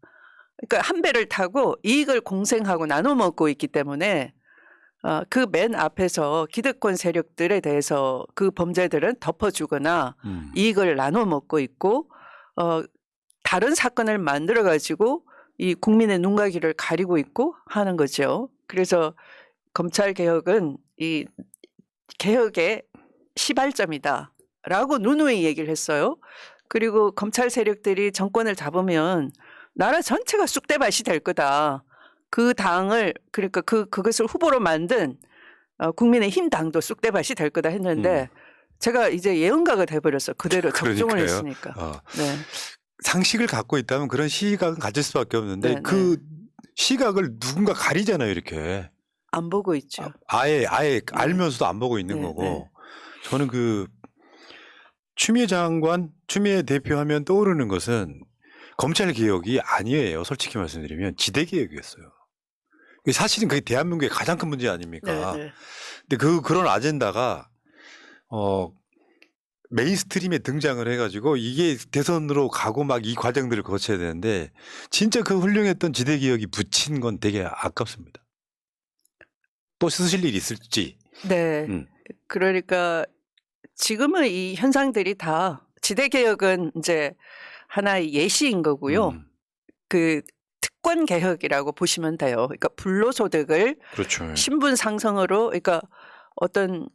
그러니까 한 배를 타고 이익을 공생하고 나눠 먹고 있기 때문에 그 맨 앞에서 기득권 세력들에 대해서 그 범죄들은 덮어주거나 이익을 나눠 먹고 있고 다른 사건을 만들어 가지고 이 국민의 눈과 귀를 가리고 있고 하는 거죠. 그래서 검찰 개혁은 이 개혁의 시발점이다라고 누누이 얘기를 했어요. 그리고 검찰 세력들이 정권을 잡으면 나라 전체가 쑥대밭이 될 거다. 그 당을 그러니까 그것을 후보로 만든 국민의힘 당도 쑥대밭이 될 거다 했는데 제가 이제 예언가가 돼버렸어. 그대로 적중을 그러니까요. 했으니까. 네. 상식을 갖고 있다면 그런 시각은 가질 수밖에 없는데 네, 그 시각을 누군가 가리잖아요, 이렇게. 안 보고 있죠. 아예 알면서도 안 보고 있는 네, 거고. 네. 저는 그 추미애 장관, 추미애 대표하면 떠오르는 것은 검찰 개혁이 아니에요. 솔직히 말씀드리면 지대 개혁이었어요. 사실은 그게 대한민국의 가장 큰 문제 아닙니까? 네, 네. 근데 그런 아젠다가 메인스트림에 등장을 해가지고 이게 대선으로 가고 막 이 과정들을 거쳐야 되는데 진짜 그 훌륭했던 지대 개혁이 붙인 건 되게 아깝습니다. 또 쓰실 일이 있을지. 네. 그러니까 지금은 이 현상들이 다 지대 개혁은 이제 하나의 예시인 거고요. 그 특권 개혁이라고 보시면 돼요. 그러니까 불로소득을 그렇죠. 신분 상승으로 그러니까 어떤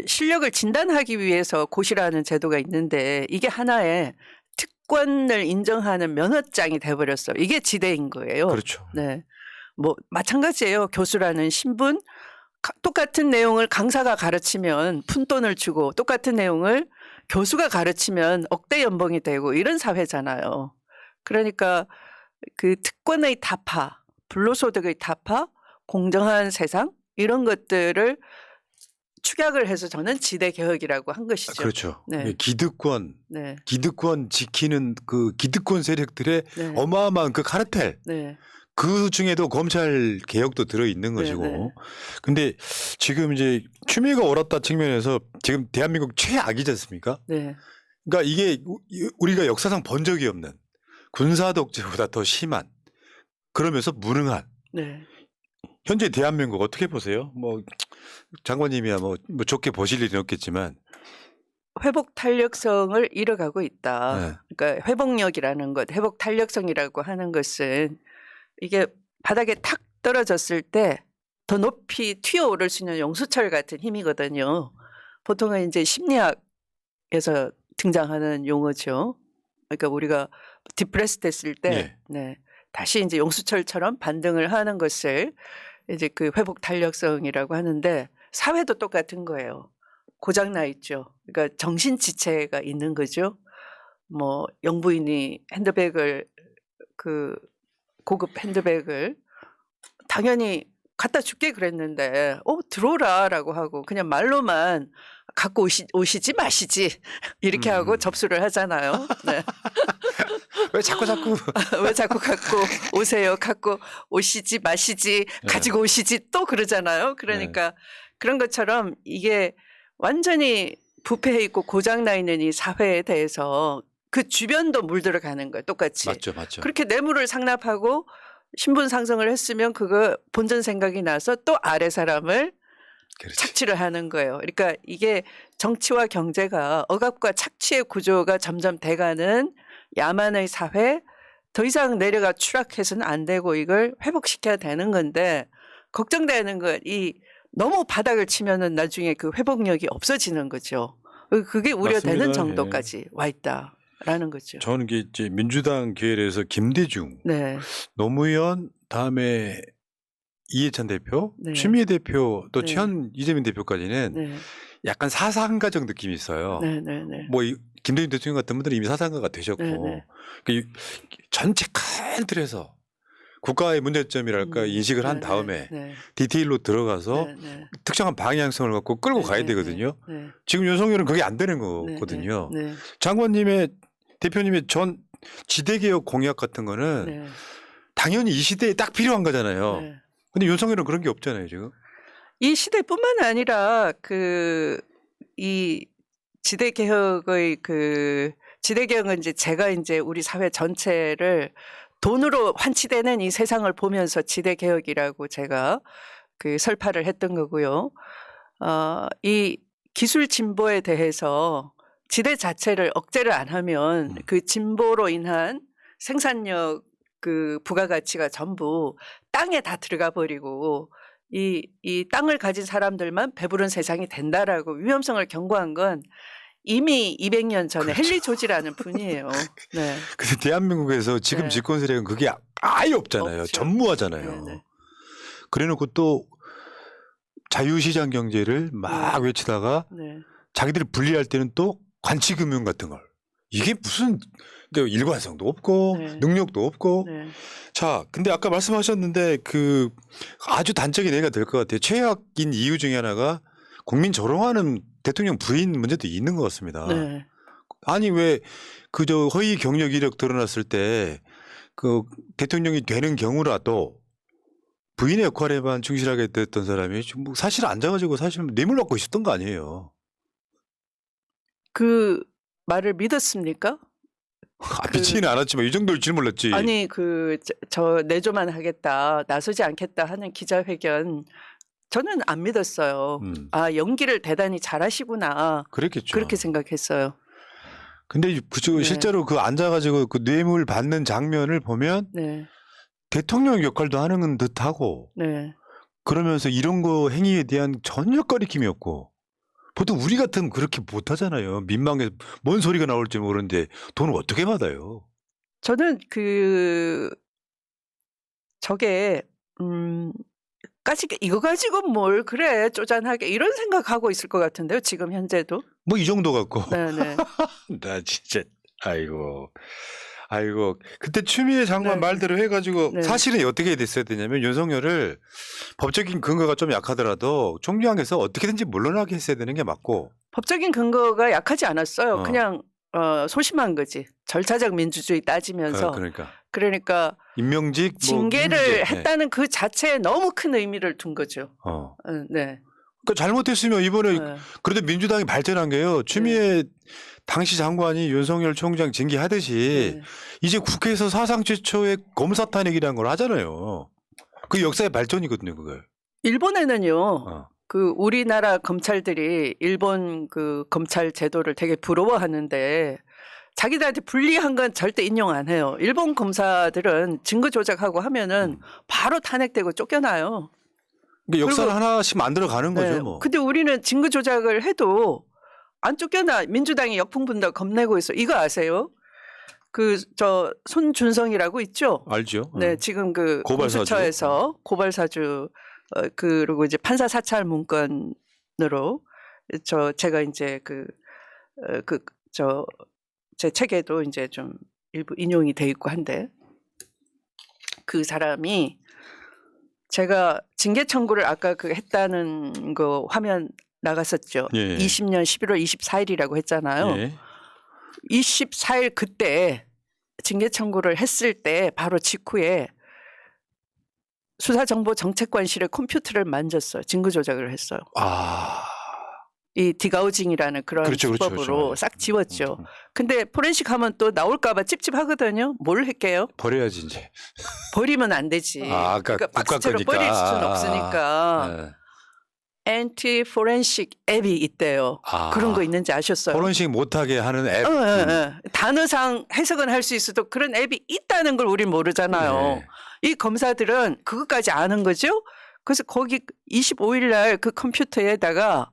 실력을 진단하기 위해서 고시라는 제도가 있는데 이게 하나의 특권을 인정하는 면허장이 돼버렸어요. 이게 지대인 거예요. 그렇죠. 네, 뭐 마찬가지예요. 교수라는 신분 똑같은 내용을 강사가 가르치면 푼돈을 주고 똑같은 내용을 교수가 가르치면 억대 연봉이 되고 이런 사회잖아요. 그러니까 그 특권의 타파, 불로소득의 타파, 공정한 세상 이런 것들을 축약을 해서 저는 지대 개혁이라고 한 것이죠. 그렇죠. 네. 기득권 네. 지키는 그 기득권 세력들의 네. 어마어마한 그 카르텔. 네. 그 중에도 검찰 개혁도 들어 있는 것이고. 네. 근데 지금 이제 추미애가 옳았다 측면에서 지금 대한민국 최악이지 않습니까? 네. 그러니까 이게 우리가 역사상 본 적이 없는 군사 독재보다 더 심한 그러면서 무능한 네. 현재 대한민국 어떻게 보세요? 뭐 장관님이야 뭐 좋게 보실 일은 없겠지만 회복 탄력성을 잃어가고 있다. 네. 그러니까 회복력이라는 것, 회복 탄력성이라고 하는 것은 이게 바닥에 탁 떨어졌을 때 더 높이 튀어오를 수 있는 용수철 같은 힘이거든요. 보통은 이제 심리학에서 등장하는 용어죠. 그러니까 우리가 디프레스 됐을 때 예. 네, 다시 이제 용수철처럼 반등을 하는 것을 이제 그 회복 탄력성이라고 하는데 사회도 똑같은 거예요. 고장 나 있죠. 그러니까 정신 지체가 있는 거죠. 뭐 영부인이 핸드백을 그 고급 핸드백을 당연히 갖다 줄게 그랬는데 들어오라라고 하고 그냥 말로만 갖고 오시지 마시지 이렇게 하고 접수를 하잖아요. 네. 왜 자꾸 왜 자꾸 갖고 오세요? 갖고 오시지 마시지 가지고 오시지 또 그러잖아요. 그러니까 그런 것처럼 이게 완전히 부패해 있고 고장나 있는 이 사회에 대해서 그 주변도 물들어가는 거예요. 똑같이. 맞죠. 그렇게 뇌물을 상납하고 신분 상승을 했으면 그거 본전 생각이 나서 또 아래 사람을 그렇지. 착취를 하는 거예요. 그러니까 이게 정치와 경제가 억압과 착취의 구조가 점점 돼가는 야만의 사회, 더 이상 내려가 추락해서는 안 되고 이걸 회복시켜야 되는 건데 걱정되는 건 이 너무 바닥을 치면은 나중에 그 회복력이 없어지는 거죠. 그게 우려되는 맞습니다. 정도까지 와 있다라는 거죠. 저는 이제 민주당 계열에서 김대중, 네. 노무현, 다음에 이해찬 대표, 네. 추미애 대표, 또 네. 이재명 대표까지는 네. 약간 사상가적 느낌이 있어요. 네. 뭐 김대중 대통령 같은 분들은 이미 사상가가 되셨고 네. 그 전체 큰 틀에서 국가의 문제점이랄까 인식을 한 다음에 디테일로 들어가서 특정한 방향성을 갖고 끌고 가야 되거든요. 지금 윤석열은 그게 안 되는 거거든요. 장관님의 대표님의 전 지대개혁 공약 같은 거는 당연히 이 시대에 딱 필요한 거잖아요. 근데 윤석열은 그런 게 없잖아요, 지금. 이 시대뿐만 아니라 이 지대 개혁의 지대 개혁은 이제 제가 이제 우리 사회 전체를 돈으로 환치되는 이 세상을 보면서 지대 개혁이라고 제가 설파를 했던 거고요. 이 기술 진보에 대해서 지대 자체를 억제를 안 하면 그 진보로 인한 생산력 부가가치가 전부 땅에 다 들어가 버리고 이 땅을 가진 사람들만 배부른 세상이 된다라고 위험성을 경고한 건 이미 200년 전에 그렇죠. 헨리 조지라는 분이에요. 네. 근데 대한민국에서 지금 네. 집권 세력은 그게 아예 없잖아요. 없죠. 전무하잖아요. 네, 네. 그래놓고 또 자유시장 경제를 막 외치다가 네. 자기들이 분리할 때는 또 관치금융 같은 걸. 이게 무슨 그러니까 일관성도 없고 네. 능력도 없고. 네. 자, 근데 아까 말씀하셨는데 아주 단적인 예가 될 것 같아요. 최악인 이유 중에 하나가 국민 조롱하는 대통령 부인 문제도 있는 것 같습니다. 네. 아니 왜 허위 경력 이력 드러났을 때 대통령이 되는 경우라도 부인의 역할에만 충실하게 됐던 사람이 뭐 사실 앉아가지고 사실 뇌물 받고 있었던 거 아니에요. 그 말을 믿었습니까? 믿지는 않았지만 이 정도일 줄 몰랐지. 아니 저 내조만 하겠다, 나서지 않겠다 하는 기자회견 저는 안 믿었어요. 아, 연기를 대단히 잘하시구나. 그랬겠죠. 그렇게 생각했어요. 근데 네. 실제로 앉아가지고 뇌물 받는 장면을 보면 네. 대통령 역할도 하는 듯하고 네. 그러면서 이런 거 행위에 대한 전혀 거리낌이 없고 보통 우리 같으면 그렇게 못하잖아요. 민망해서 뭔 소리가 나올지 모르는데 돈을 어떻게 받아요? 저는 저게 이거 가지고 뭘 그래 쪼잔하게 이런 생각하고 있을 것 같은데요. 지금 현재도. 뭐 이 정도 갖고. 네네. 나 진짜 아이고 그때 추미애 장관 네. 말대로 해가지고 네. 사실은 어떻게 됐어야 되냐면 윤석열을 법적인 근거가 좀 약하더라도 총리항에서 어떻게든지 물러나게 했어야 되는 게 맞고. 법적인 근거가 약하지 않았어요. 그냥 소심한 거지. 절차적 민주주의 따지면서. 그러니까 임명직 징계를 했다는 그 자체에 너무 큰 의미를 둔 거죠. 네. 그러니까 잘못했으면 이번에 네. 그래도 민주당이 발전한 게요. 추미애 당시 장관이 윤석열 총장 징계하듯이 네. 이제 국회에서 사상 최초의 검사 탄핵이라는 걸 하잖아요. 그 역사의 발전이거든요, 그걸. 일본에는요. 우리나라 검찰들이 일본 검찰 제도를 되게 부러워하는데 자기들한테 불리한 건 절대 인용 안 해요. 일본 검사들은 증거 조작하고 하면은 바로 탄핵되고 쫓겨나요. 그러니까 역사를 하나씩 만들어가는 거죠, 뭐. 근데 우리는 증거 조작을 해도 안 쫓겨나. 민주당이 역풍분다 겁내고 있어. 이거 아세요? 손준성이라고 있죠? 알죠. 네, 지금 고발사주. 공수처에서 고발사주 그리고 이제 판사 사찰 문건으로 제가 이제 제 책에도 이제 좀 일부 인용이 돼 있고 한데 그 사람이 제가 징계 청구를 아까 했다는 거 화면 나갔었죠. 예. 20년 11월 24일이라고 했잖아요. 예. 24일 그때 징계 청구를 했을 때 바로 직후에 수사정보정책관실의 컴퓨터를 만졌어요. 증거 조작을 했어요. 이 디가우징이라는 그런 기법으로 싹 지웠죠. 근데 포렌식 하면 또 나올까 봐 찝찝하거든요. 뭘 할게요? 버려야지 이제. 버리면 안 되지. 그러니까 박스채로 버릴 수는 없으니까. 엔티 포렌식 앱이 있대요. 그런 거 있는지 아셨어요? 포렌식 못하게 하는 앱. 단어상 해석은 할 수 있어도 그런 앱이 있다는 걸 우린 모르잖아요. 이 검사들은 그것까지 아는 거죠. 그래서 거기 25일 날 그 컴퓨터에다가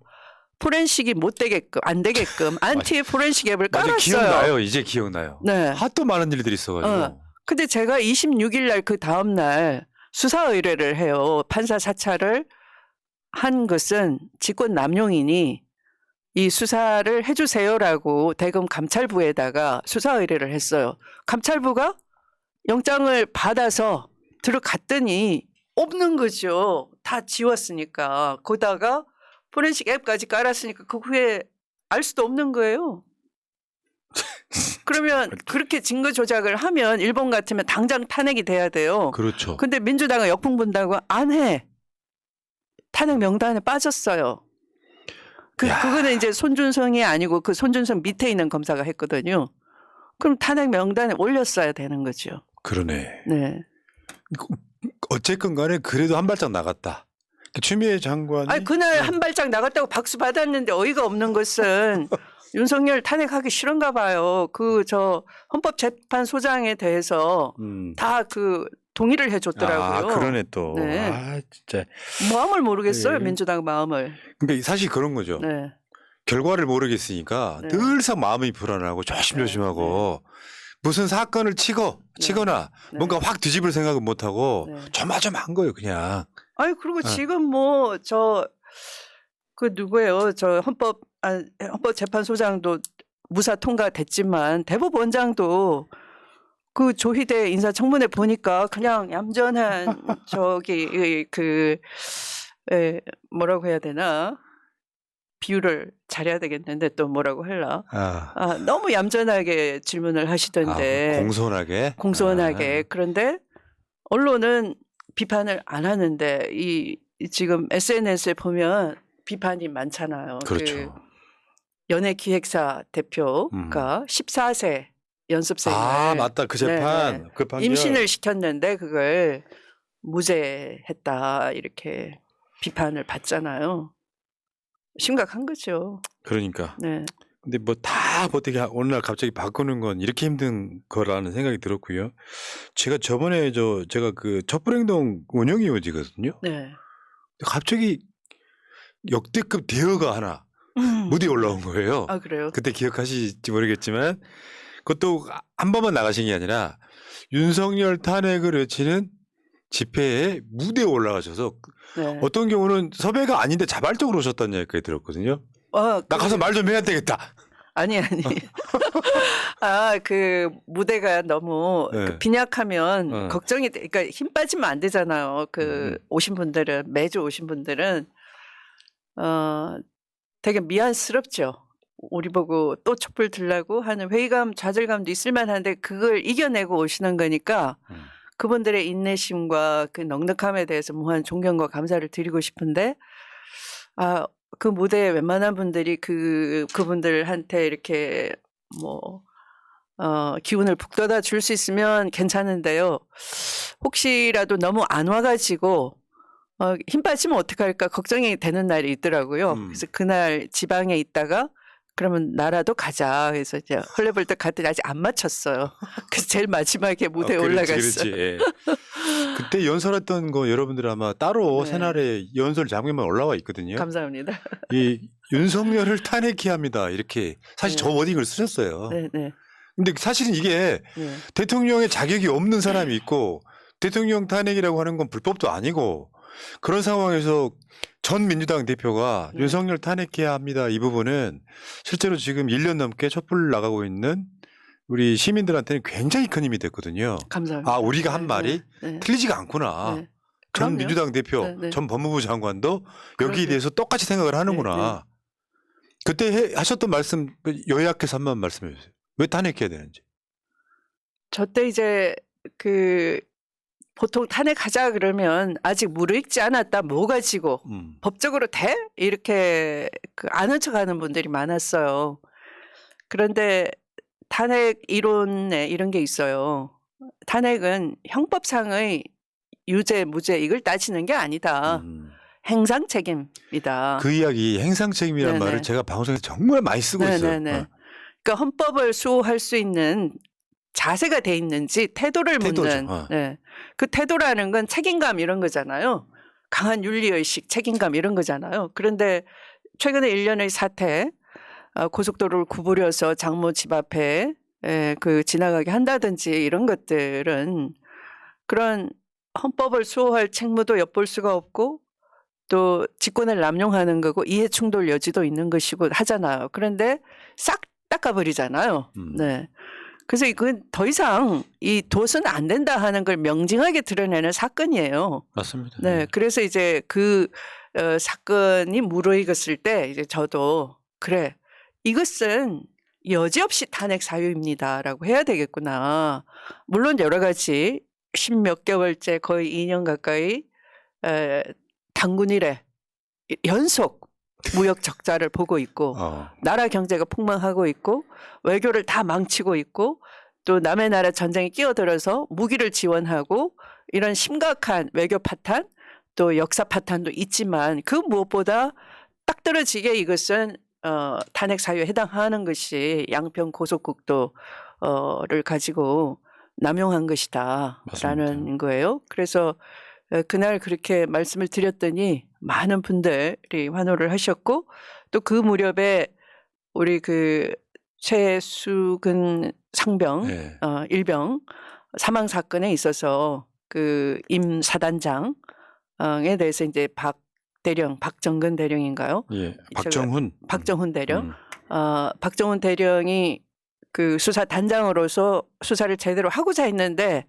포렌식이 못 되게끔 안 되게끔 안티 포렌식 앱을 깔았어요. 기억나요. 이제 기억나요. 네. 하도 많은 일들이 있어가지고. 근데 제가 26일 날 그 다음 날 수사 의뢰를 해요. 판사 사찰을 한 것은 직권 남용이니 이 수사를 해주세요라고 대검 감찰부에다가 수사 의뢰를 했어요. 감찰부가 영장을 받아서 들어갔더니 없는 거죠. 다 지웠으니까. 거기다가 포렌식 앱까지 깔았으니까 그 후에 알 수도 없는 거예요. 그러면 그렇게 증거 조작을 하면 일본 같으면 당장 탄핵이 돼야 돼요. 그렇죠. 근데 민주당은 역풍 분다고 안 해. 탄핵 명단에 빠졌어요. 야. 그거는 이제 손준성이 아니고 그 손준성 밑에 있는 검사가 했거든요. 그럼 탄핵 명단에 올렸어야 되는 거죠. 그러네. 네. 어쨌건 간에 그래도 한 발짝 나갔다. 추미애 장관이 아니 그날 한 발짝 나갔다고 박수 받았는데 어이가 없는 것은 윤석열 탄핵하기 싫은가 봐요. 그 저 헌법재판소장에 대해서 다 그 동의를 해줬더라고요. 아, 그러네 또. 네. 아, 진짜. 마음을 모르겠어요. 네. 민주당 마음을. 그러니까 사실 그런 거죠. 네. 결과를 모르겠으니까 네. 늘상 마음이 불안하고 조심조심하고 무슨 사건을 치거나 네. 뭔가 확 뒤집을 생각은 못하고 네. 조마조마한 거예요, 그냥. 아니 그리고 지금 뭐 그 누구예요? 저 헌법재판소장도 무사 통과됐지만 대법원장도 그 조희대 인사청문회 보니까 그냥 얌전한 뭐라고 해야 되나 비유를 잘해야 되겠는데 또 뭐라고 할라? 너무 얌전하게 질문을 하시던데 공손하게 그런데 언론은 비판을 안 하는데 이 지금 SNS에 보면 비판이 많잖아요. 그렇죠. 그 연예기획사 대표가 14세 연습생을 맞다. 그 재판. 그 판결. 임신을 시켰는데 그걸 무죄했다 이렇게 비판을 받잖아요. 심각한 거죠. 그러니까. 네. 근데 뭐 다 어떻게 어느 날 갑자기 바꾸는 건 이렇게 힘든 거라는 생각이 들었고요. 제가 저번에 제가 그 촛불행동 운영위원이거든요. 네. 갑자기 역대급 대어가 하나 무대에 올라온 거예요. 아 그래요? 그때 기억하실지 모르겠지만 그것도 한 번만 나가신 게 아니라 윤석열 탄핵을 외치는 집회에 무대에 올라가셔서 네. 어떤 경우는 섭외가 아닌데 자발적으로 오셨다는 얘기까지 들었거든요. 나 가서 말 좀 해야 되겠다. 아니. 그 무대가 너무 네. 그 빈약하면 걱정이 돼. 그러니까 힘 빠지면 안 되잖아요. 오신 분들은 매주 오신 분들은 되게 미안스럽죠. 우리 보고 또 촛불 들라고 하는 회의감, 좌절감도 있을 만한데 그걸 이겨내고 오시는 거니까 그분들의 인내심과 그 넉넉함에 대해서 무한 존경과 감사를 드리고 싶은데 그 무대에 웬만한 분들이 그분들한테 이렇게 기운을 북돋아 줄 수 있으면 괜찮은데요. 혹시라도 너무 안 와가지고 힘 빠지면 어떡할까 걱정이 되는 날이 있더라고요. 그래서 그날 지방에 있다가 그러면 나라도 가자. 그래서 이제 헐레벌떡 갔더니 아직 안 마쳤어요. 그래서 제일 마지막에 무대에 올라갔어요. 예. 그때 연설했던 거 여러분들 아마 따로 네. 새날에 연설 장면만 올라와 있거든요. 감사합니다. 이 윤석열을 탄핵해야 합니다. 이렇게 사실 네. 저 워딩을 쓰셨어요. 네. 근데 사실은 이게 네. 대통령의 자격이 없는 사람이 있고 대통령 탄핵이라고 하는 건 불법도 아니고 그런 상황에서 전 민주당 대표가 네. 윤석열 탄핵해야 합니다. 이 부분은 실제로 지금 1년 넘게 촛불 나가고 있는 우리 시민들한테는 굉장히 큰 힘이 됐거든요. 감사합니다. 우리가 한 말이 네. 틀리지가 않구나. 네. 전 그럼요. 민주당 대표, 네. 전 법무부 장관도 여기에 그럼요. 대해서 똑같이 생각을 하는구나. 그때 하셨던 말씀 요약해서 한번 말씀해 주세요. 왜 탄핵해야 되는지. 저 때 이제 보통 탄핵하자 그러면 아직 무르익지 않았다. 뭐 가지고 법적으로 돼? 이렇게 아는 척하는 분들이 많았어요. 그런데 탄핵 이론에 이런 게 있어요. 탄핵은 형법상의 유죄, 무죄 이걸 따지는 게 아니다. 행상 책임이다. 그 이야기 행상 책임이라는 네네. 말을 제가 방송에서 정말 많이 쓰고 있어요. 그러니까 헌법을 수호할 수 있는 자세가 돼 있는지 태도를 묻는. 네. 그 태도라는 건 책임감 이런 거잖아요. 강한 윤리의식, 책임감 이런 거잖아요. 그런데 최근에 1년의 사태, 고속도로를 구부려서 장모 집 앞에 지나가게 한다든지 이런 것들은 그런 헌법을 수호할 책무도 엿볼 수가 없고 또 직권을 남용하는 거고 이해충돌 여지도 있는 것이고 하잖아요. 그런데 싹 닦아버리잖아요. 네. 그래서 이건 더 이상 이 둬서는 안 된다 하는 걸 명징하게 드러내는 사건이에요. 맞습니다. 네. 그래서 이제 그 사건이 무르익었을 때 이제 저도 그래. 이것은 여지없이 탄핵 사유입니다라고 해야 되겠구나. 물론 여러 가지 10몇 개월째 거의 2년 가까이 단군 이래 연속 무역 적자를 보고 있고 나라 경제가 폭망하고 있고 외교를 다 망치고 있고 또 남의 나라 전쟁에 끼어들어서 무기를 지원하고 이런 심각한 외교 파탄 또 역사 파탄도 있지만 그 무엇보다 딱 떨어지게 이것은 탄핵 사유에 해당하는 것이 양평 고속국도를 가지고 남용한 것이다라는 맞습니다. 거예요. 그래서 그날 그렇게 말씀을 드렸더니 많은 분들이 환호를 하셨고 또 그 무렵에 우리 그 최수근 상병 네. 일병 사망 사건에 있어서 그 임 사단장에 대해서 이제 박정근 대령인가요? 예. 박정훈. 박정훈 대령. 박정훈 대령이 그 수사 단장으로서 수사를 제대로 하고자 했는데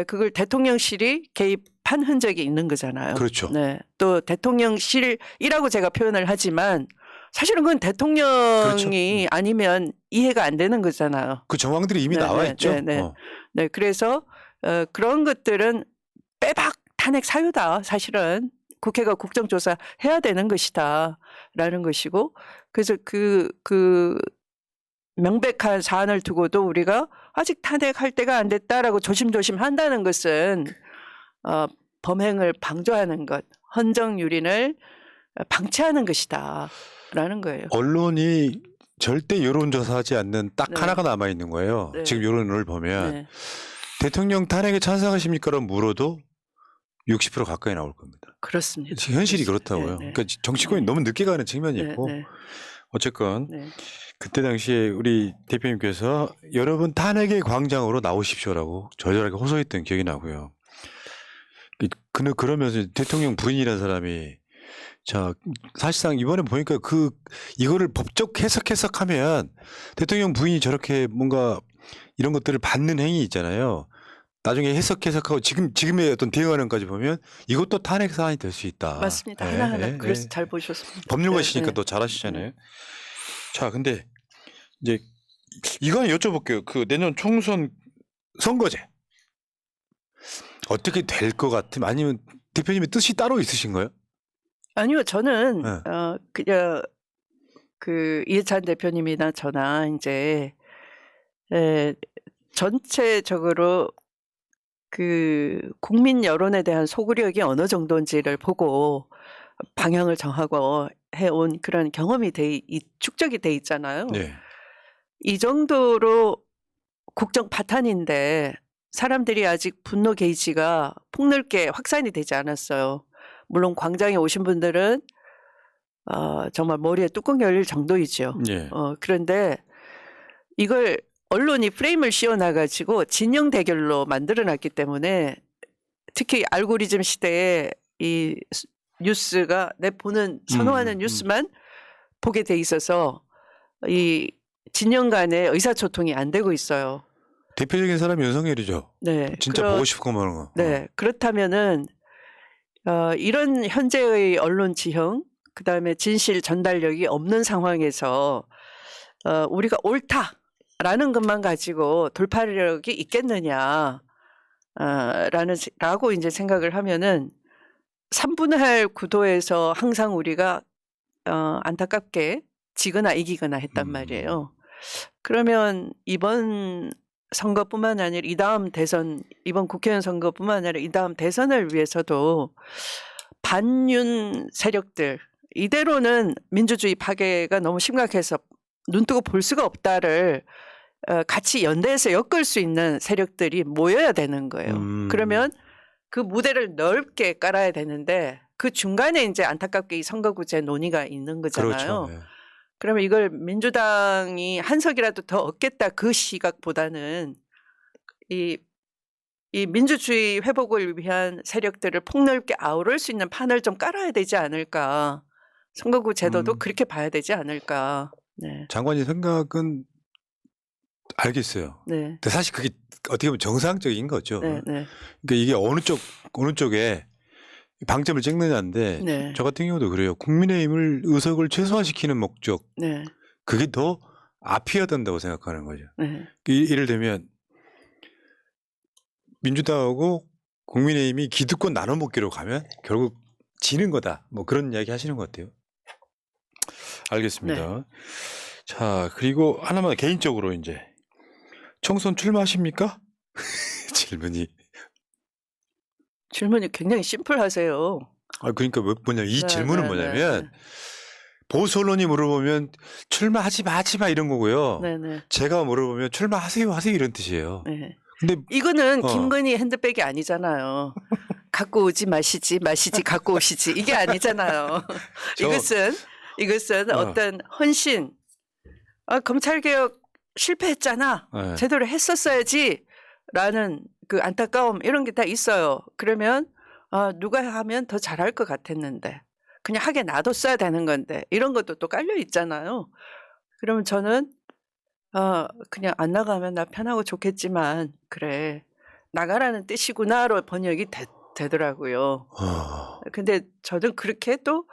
그걸 대통령실이 개입한 흔적이 있는 거잖아요. 그렇죠. 네. 또 대통령실이라고 제가 표현을 하지만 사실은 그건 대통령이 그렇죠. 아니면 이해가 안 되는 거잖아요. 그 정황들이 이미 네, 나와 네, 있죠. 네, 네. 네, 그래서 그런 것들은 빼박 탄핵 사유다. 사실은 국회가 국정조사 해야 되는 것이다라는 것이고, 그래서 그 명백한 사안을 두고도 우리가 아직 탄핵할 때가 안 됐다라고 조심조심 한다는 것은 범행을 방조하는 것, 헌정유린을 방치하는 것이다라는 거예요. 언론이 절대 여론조사하지 않는 딱 네. 하나가 남아 있는 거예요. 네. 지금 여론을 보면 네. 대통령 탄핵에 찬성하십니까라고 물어도 60% 가까이 나올 겁니다. 그렇습니다. 지금 현실이 그렇습니다. 그렇다고요. 네, 네. 그러니까 정치권이 네. 너무 늦게 가는 측면이 네, 있고 네, 어쨌건 네. 그때 당시에 우리 대표님께서 여러분 탄핵의 광장으로 나오십시오라고 절절하게 호소했던 기억이 나고요. 그러면서 대통령 부인이라는 사람이 자 사실상 이번에 보니까 이거를 법적 해석하면 대통령 부인이 저렇게 뭔가 이런 것들을 받는 행위 있잖아요. 나중에 해석하고 지금의 어떤 대응하는까지 보면 이것도 탄핵 사안이 될 수 있다. 맞습니다. 예, 하나하나. 예, 그래서 예. 잘 보셨습니다. 법률가시니까 네, 또 잘하시잖아요. 자, 근데 이제 이거 하나 여쭤볼게요. 그 내년 총선 선거제 어떻게 될 것 같으면 아니면 대표님의 뜻이 따로 있으신가요? 아니요, 저는 네. 그냥 그 이해찬 대표님이나 저나 이제 전체적으로 그 국민 여론에 대한 소구력이 어느 정도인지를 보고 방향을 정하고 해온 그런 경험이 축적이 돼 있잖아요. 네. 이 정도로 국정 파탄인데 사람들이 아직 분노 게이지가 폭넓게 확산이 되지 않았어요. 물론 광장에 오신 분들은 정말 머리에 뚜껑 열릴 정도이죠. 네. 그런데 이걸 언론이 프레임을 씌워놔가지고 진영 대결로 만들어놨기 때문에 특히 알고리즘 시대에 이 뉴스가 내 선호하는 뉴스만 보게 돼 있어서 이 진영 간의 의사소통이 안 되고 있어요. 대표적인 사람이 윤석열이죠. 네, 진짜 보고 싶고 뭐 하는 거. 네, 그렇다면은 이런 현재의 언론 지형, 그 다음에 진실 전달력이 없는 상황에서 우리가 옳다라는 것만 가지고 돌파력이 있겠느냐, 라고 이제 생각을 하면은 3분할 구도에서 항상 우리가 안타깝게 지거나 이기거나 했단 말이에요. 그러면 이번 선거뿐만 아니라 이번 국회의원 선거뿐만 아니라 이 다음 대선을 위해서도 반윤 세력들, 이대로는 민주주의 파괴가 너무 심각해서 눈뜨고 볼 수가 없다를 같이 연대해서 엮을 수 있는 세력들이 모여야 되는 거예요. 그러면 그 무대를 넓게 깔아야 되는데 그 중간에 이제 안타깝게 이 선거구제 논의가 있는 거잖아요. 그렇죠. 네. 그러면 이걸 민주당이 한 석이라도 더 얻겠다 그 시각보다는 이 민주주의 회복을 위한 세력들을 폭넓게 아우를 수 있는 판을 좀 깔아야 되지 않을까. 선거구 제도도 그렇게 봐야 되지 않을까. 네. 장관님 생각은 알겠어요. 네. 근데 사실 그게 어떻게 보면 정상적인 거죠. 네. 네. 그러니까 이게 어느 쪽에 방점을 찍느냐인데 네. 저 같은 경우도 그래요. 국민의힘을 의석을 최소화시키는 목적 네. 그게 더 앞이어야 된다고 생각하는 거죠. 네. 예를 들면 민주당하고 국민의힘이 기득권 나눠 먹기로 가면 결국 지는 거다. 뭐 그런 이야기 하시는 것 같아요. 알겠습니다. 네. 자, 그리고 하나만 개인적으로 이제 총선 출마하십니까? 질문이 굉장히 심플하세요. 그러니까 뭐냐 이 네, 질문은 네, 뭐냐면 네, 보수 언론이 물어보면 출마하지 마 이런 거고요. 네, 네, 제가 물어보면 출마하세요 이런 뜻이에요. 네. 근데 이거는 어. 김건희 핸드백이 아니잖아요. 갖고 오지 마시지 갖고 오시지 이게 아니잖아요. 이것은 어떤 헌신. 검찰개혁 실패했잖아. 네. 제대로 했었어야지라는 그 안타까움 이런 게 다 있어요. 그러면 누가 하면 더 잘할 것 같았는데 그냥 하게 놔뒀어야 되는 건데 이런 것도 또 깔려 있잖아요. 그러면 저는 그냥 안 나가면 나 편하고 좋겠지만 그래 나가라는 뜻이구나로 번역이 되더라고요. 근데 저는 그렇게 또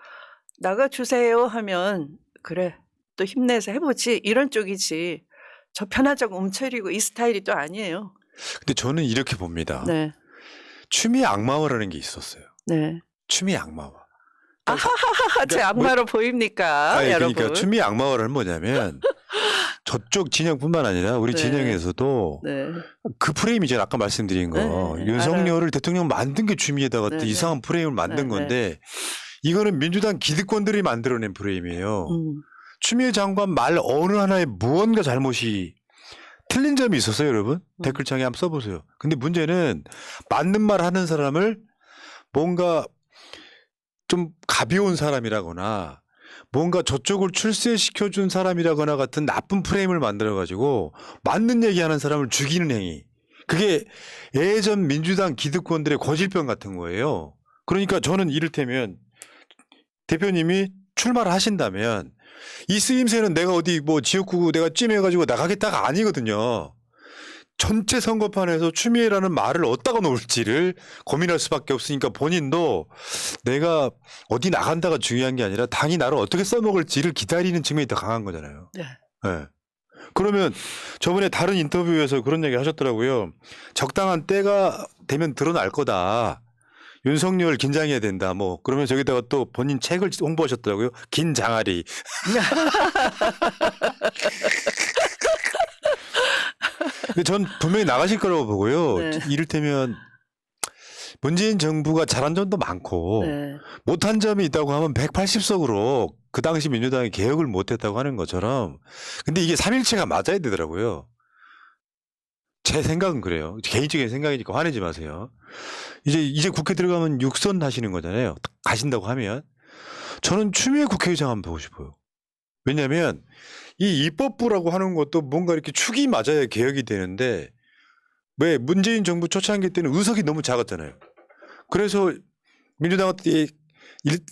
나가주세요 하면 그래 또 힘내서 해보지 이런 쪽이지 저 편하자고 움츠리고 이 스타일이 또 아니에요. 근데 저는 이렇게 봅니다. 네, 추미애 악마화라는 게 있었어요. 네. 추미애 악마화. 제 악마로 보입니까, 여러분? 그러니까 추미애 악마화는 뭐냐면 저쪽 진영뿐만 아니라 우리 네. 진영에서도 네, 그 프레임이죠. 아까 말씀드린 거. 네, 윤석열을 알아요. 대통령 만든 게 추미애다 같은 네, 네. 이상한 프레임을 만든 네, 건데 이거는 민주당 기득권들이 만들어낸 프레임이에요. 음, 추미애 장관 말 어느 하나에 무언가 잘못이 틀린 점이 있었어요, 여러분. 댓글창에 한번 써보세요. 근데 문제는 맞는 말 하는 사람을 뭔가 좀 가벼운 사람이라거나 뭔가 저쪽을 출세시켜준 사람이라거나 같은 나쁜 프레임을 만들어가지고 맞는 얘기하는 사람을 죽이는 행위. 그게 예전 민주당 기득권들의 고질병 같은 거예요. 그러니까 저는 이를테면 대표님이 출마를 하신다면 이 쓰임새는 내가 어디 뭐 지역구 내가 찜해가지고 나가겠다가 아니거든요. 전체 선거판에서 추미애라는 말을 어디다가 놓을지를 고민할 수밖에 없으니까 본인도 내가 어디 나간다가 중요한 게 아니라 당이 나를 어떻게 써먹을지를 기다리는 측면이 더 강한 거잖아요. 네. 네. 그러면 저번에 다른 인터뷰에서 그런 얘기 하셨더라고요. 적당한 때가 되면 드러날 거다. 윤석열 긴장해야 된다. 뭐 그러면 저기다가 또 본인 책을 홍보하셨더라고요. 긴장아리. 전 분명히 나가실 거라고 보고요. 네. 이를테면 문재인 정부가 잘한 점도 많고 네. 못한 점이 있다고 하면 180석으로 그 당시 민주당이 개혁을 못했다고 하는 것처럼 근데 이게 3일체가 맞아야 되더라고요. 제 생각은 그래요. 개인적인 생각이니까 화내지 마세요. 이제 국회 들어가면 육선 하시는 거잖아요. 가신다고 하면 저는 추미애 국회의장 한번 보고 싶어요. 왜냐하면 이 입법부라고 하는 것도 뭔가 이렇게 축이 맞아야 개혁이 되는데 왜 문재인 정부 초창기 때는 의석이 너무 작았잖아요. 그래서 민주당한테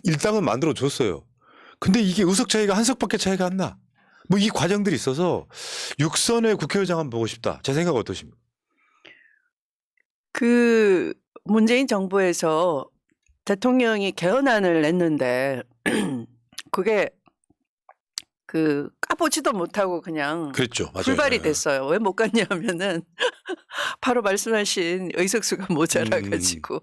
일당은 만들어 줬어요. 근데 이게 의석 차이가 한 석밖에 차이가 안 나. 뭐 이 과정들이 있어서 육선의 국회의장 한번 보고 싶다. 제 생각 어떠십니까? 그 문재인 정부에서 대통령이 개헌안을 냈는데 그게 그 까보지도 못하고 그냥 그랬죠. 맞아요. 불발이 됐어요. 왜 못 갔냐면은 바로 말씀하신 의석수가 모자라가지고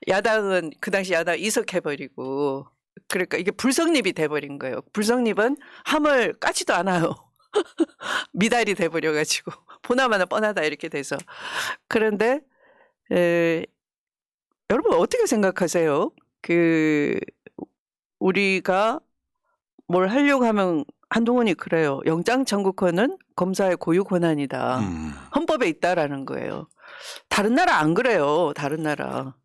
야당은 그 당시 야당 이석해버리고 그러니까 이게 불성립이 돼버린 거예요. 불성립은 함을 까지도 않아요. 미달이 돼버려가지고 보나마나 뻔하다 이렇게 돼서 그런데 여러분 어떻게 생각하세요? 그 우리가 뭘 하려고 하면 한동훈이 그래요. 영장 청구권은 검사의 고유 권한이다. 헌법에 있다라는 거예요. 다른 나라 안 그래요. 다른 나라.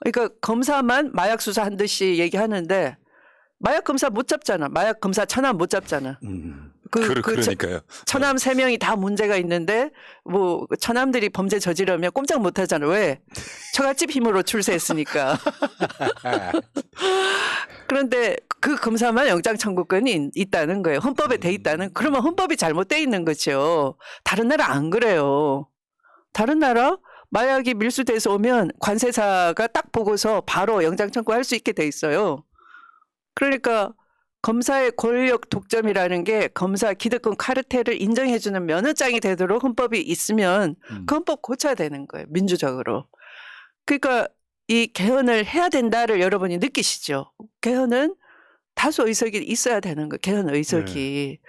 그러니까 검사만 마약 수사한 듯이 얘기하는데 마약 검사 못 잡잖아. 마약 검사 천함 못 잡잖아. 그러니까요. 천함 3명이 다 문제가 있는데 뭐 천함들이 범죄 저지르면 꼼짝 못 하잖아. 왜? 처갓집 힘으로 출세했으니까. 그런데 그 검사만 영장 청구권이 있다는 거예요. 헌법에 돼 있다는. 그러면 헌법이 잘못돼 있는 거죠. 다른 나라 안 그래요. 다른 나라 마약이 밀수돼서 오면 관세사가 딱 보고서 바로 영장 청구할 수 있게 돼 있어요. 그러니까 검사의 권력 독점이라는 게 검사 기득권 카르텔을 인정해주는 면허장이 되도록 헌법이 있으면 그 헌법 고쳐야 되는 거예요. 민주적으로. 그러니까 이 개헌을 해야 된다를 여러분이 느끼시죠. 개헌은 다수 의석이 있어야 되는 거예요. 개헌 의석이.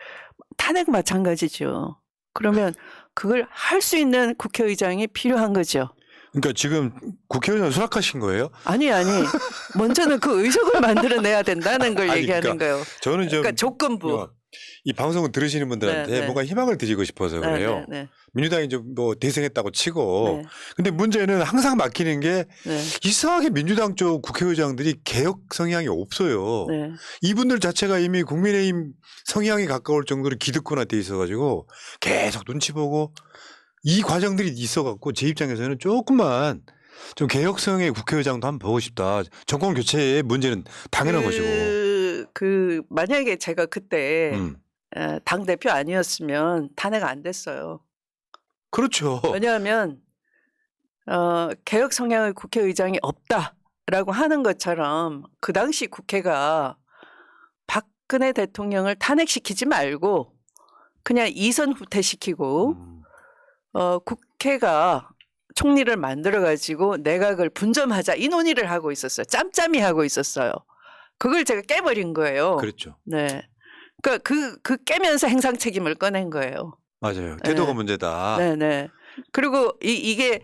탄핵 마찬가지죠. 그러면 그걸 할 수 있는 국회의장이 필요한 거죠. 그러니까 지금 국회의원 수락하신 거예요? 아니. 먼저는 그 의석을 만들어내야 된다는 걸 아니, 얘기하는 그러니까 거예요. 저는 좀 그러니까 조건부. 이 방송을 들으시는 분들한테 네, 네. 뭔가 희망을 드리고 싶어서 그래요. 네. 민주당이 좀 뭐 대승했다고 치고. 네. 근데 문제는 항상 막히는 게 네. 이상하게 민주당 쪽 국회의장들이 개혁 성향이 없어요. 네. 이분들 자체가 이미 국민의힘 성향이 가까울 정도로 기득권화돼 있어가지고 계속 눈치 보고 이 과정들이 있어갖고 제 입장에서는 조금만 좀 개혁성의 국회의장도 한번 보고 싶다. 정권 교체의 문제는 당연한 거죠. 만약에 제가 그때 음. 당 대표 아니었으면 탄핵 안 됐어요. 그렇죠. 왜냐하면 개혁 성향의 국회의장이 없다라고 하는 것처럼 그 당시 국회가 박근혜 대통령을 탄핵시키지 말고 그냥 이선 후퇴시키고 국회가 총리를 만들어 가지고 내각을 분점하자 이 논의를 하고 있었어요. 짬짬이 하고 있었어요. 그걸 제가 깨버린 거예요. 그렇죠. 네. 그러니까 그 깨면서 행상 책임을 꺼낸 거예요. 맞아요. 태도가 네. 문제다. 네네. 그리고 이게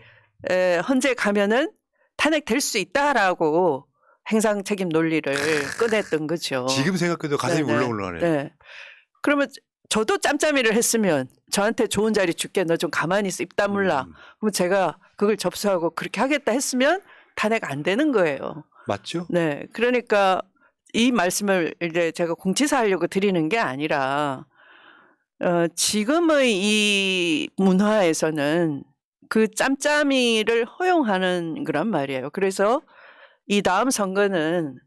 헌재 가면은 탄핵될 수 있다라고 행상 책임 논리를 꺼냈던 거죠. 지금 생각해도 가슴이 네네. 울렁울렁하네요. 네. 그러면 저도 짬짬이를 했으면 저한테 좋은 자리 줄게 너 좀 가만히 있어 입 다물라. 그럼 제가 그걸 접수하고 그렇게 하겠다 했으면 탄핵 안 되는 거예요. 맞죠? 네. 그러니까 이 말씀을 이제 제가 공지사하려고 드리는 게 아니라 지금의 이 문화에서는 그 짬짬이를 허용하는 거란 말이에요. 그래서 이 다음 선거는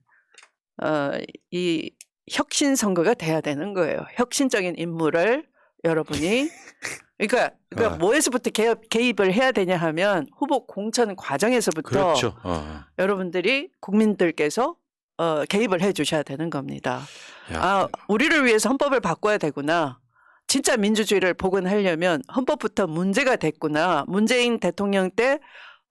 이 혁신 선거가 돼야 되는 거예요. 혁신적인 인물을 여러분이 그러니까 뭐에서부터 개입을 해야 되냐 하면 후보 공천 과정에서부터 그렇죠. 여러분들이 국민들께서 개입을 해 주셔야 되는 겁니다. 야. 우리를 위해서 헌법을 바꿔야 되구나. 진짜 민주주의를 복원하려면 헌법부터 문제가 됐구나. 문재인 대통령 때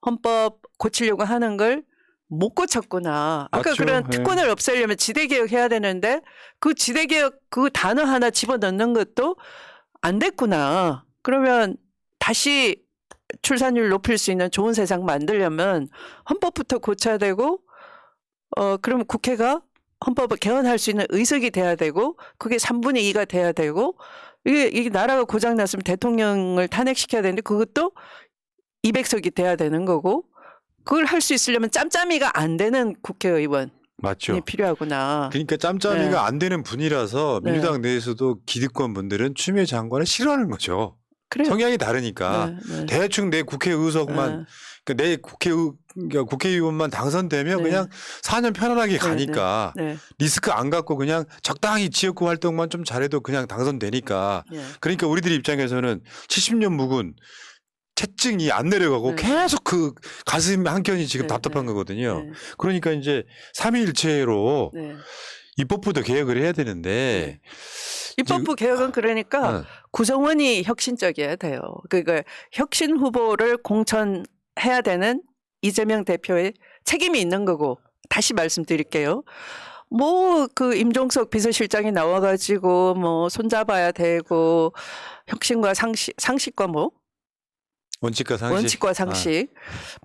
헌법 고치려고 하는 걸 못 고쳤구나. 아까 맞죠. 그런 특권을 없애려면 지대개혁 해야 되는데 그 지대개혁 그 단어 하나 집어넣는 것도 안 됐구나. 그러면 다시 출산율 높일 수 있는 좋은 세상 만들려면 헌법부터 고쳐야 되고 그러면 국회가 헌법을 개헌할 수 있는 의석이 돼야 되고 그게 3분의 2가 돼야 되고 이게 나라가 고장났으면 대통령을 탄핵시켜야 되는데 그것도 200석이 돼야 되는 거고 그걸 할 수 있으려면 짬짬이가 안 되는 국회의원이 맞죠. 필요하구나. 그러니까 짬짬이가 네. 안 되는 분이라서 네. 민주당 내에서도 기득권 분들은 추미애 장관을 싫어하는 거죠. 그래요. 성향이 다르니까 네. 대충 내 국회의석만 그러니까 내 국회의원만 당선되면 네. 그냥 4년 편안하게 가니까 네. 리스크 안 갖고 그냥 적당히 지역구 활동만 좀 잘해도 그냥 당선되니까 네. 그러니까 우리들 입장에서는 70년 묵은 채증이 안 내려가고 네. 계속 그 가슴 한켠이 지금 네, 답답한 네. 거거든요. 네. 그러니까 이제 삼위일체로 네. 입법부도 개혁을 해야 되는데 입법부 개혁은 그러니까 구성원이 혁신적이어야 돼요. 그러니까 혁신 후보를 공천해야 되는 이재명 대표의 책임이 있는 거고 다시 말씀드릴게요. 뭐 그 임종석 비서실장이 나와가지고 뭐 손잡아야 되고 혁신과 상식과 뭐 원칙과 상식, 원칙과 상식,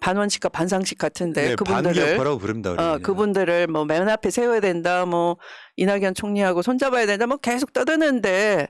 반원칙과 반상식 같은데 네, 그분들을 반기업화라고 부릅니다. 우리는. 그분들을 뭐 맨 앞에 세워야 된다, 뭐 이낙연 총리하고 손잡아야 된다, 뭐 계속 떠드는데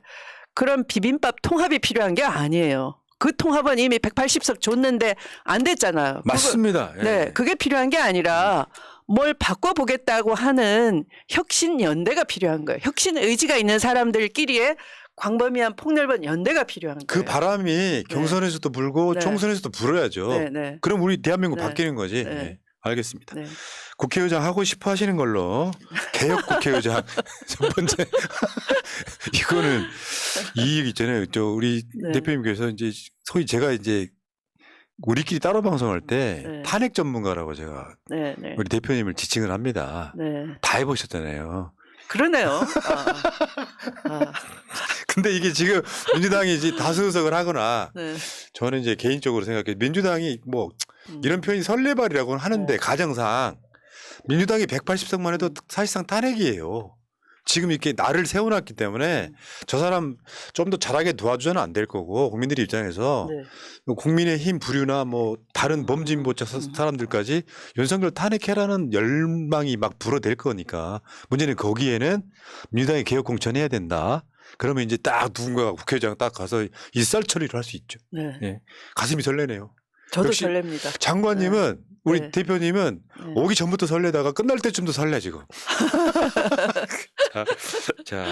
그런 비빔밥 통합이 필요한 게 아니에요. 그 통합은 이미 180석 줬는데 안 됐잖아요. 맞습니다. 네, 그게 필요한 게 아니라 뭘 바꿔보겠다고 하는 혁신 연대가 필요한 거예요. 혁신 의지가 있는 사람들끼리의 광범위한 폭넓은 연대가 필요한 거예요. 그 바람이 경선에서도 불고 네. 총선에서도 불어야죠. 네, 네. 그럼 우리 대한민국 네. 바뀌는 거지. 네. 네. 알겠습니다. 네. 국회의장 하고 싶어 하시는 걸로 개혁 국회의장 첫 번째 이거는 이 얘기 있잖아요. 우리 네. 대표님께서 이제 소위 제가 이제 우리끼리 따로 방송할 때 네. 탄핵 전문가라고 제가 네, 네. 우리 대표님을 지칭을 합니다. 네. 다 해보셨잖아요. 그러네요. 근데 이게 지금 민주당이 이제 다수 의석을 하거나 네. 저는 이제 개인적으로 생각해 민주당이 뭐 이런 표현이 설레발이라고는 하는데 네. 가정상 민주당이 180석만 해도 사실상 탄핵이에요. 지금 이렇게 나를 세워놨기 때문에 저 사람 좀 더 잘하게 도와주자는 안 될 거고 국민들 입장에서 네. 국민의힘 부류나 뭐 다른 범진보자 사람들까지 윤석열 탄핵해라는 열망이 막 불어댈 거니까 문제는 거기에는 민주당이 개혁 공천해야 된다. 그러면 이제 딱 누군가가 국회의장 딱 가서 일살 처리를 할 수 있죠. 네. 예. 가슴이 설레네요. 저도 역시 설렙니다. 장관님은 우리 네. 대표님은 네. 오기 전부터 설레다가 끝날 때쯤도 설레 지금. 자,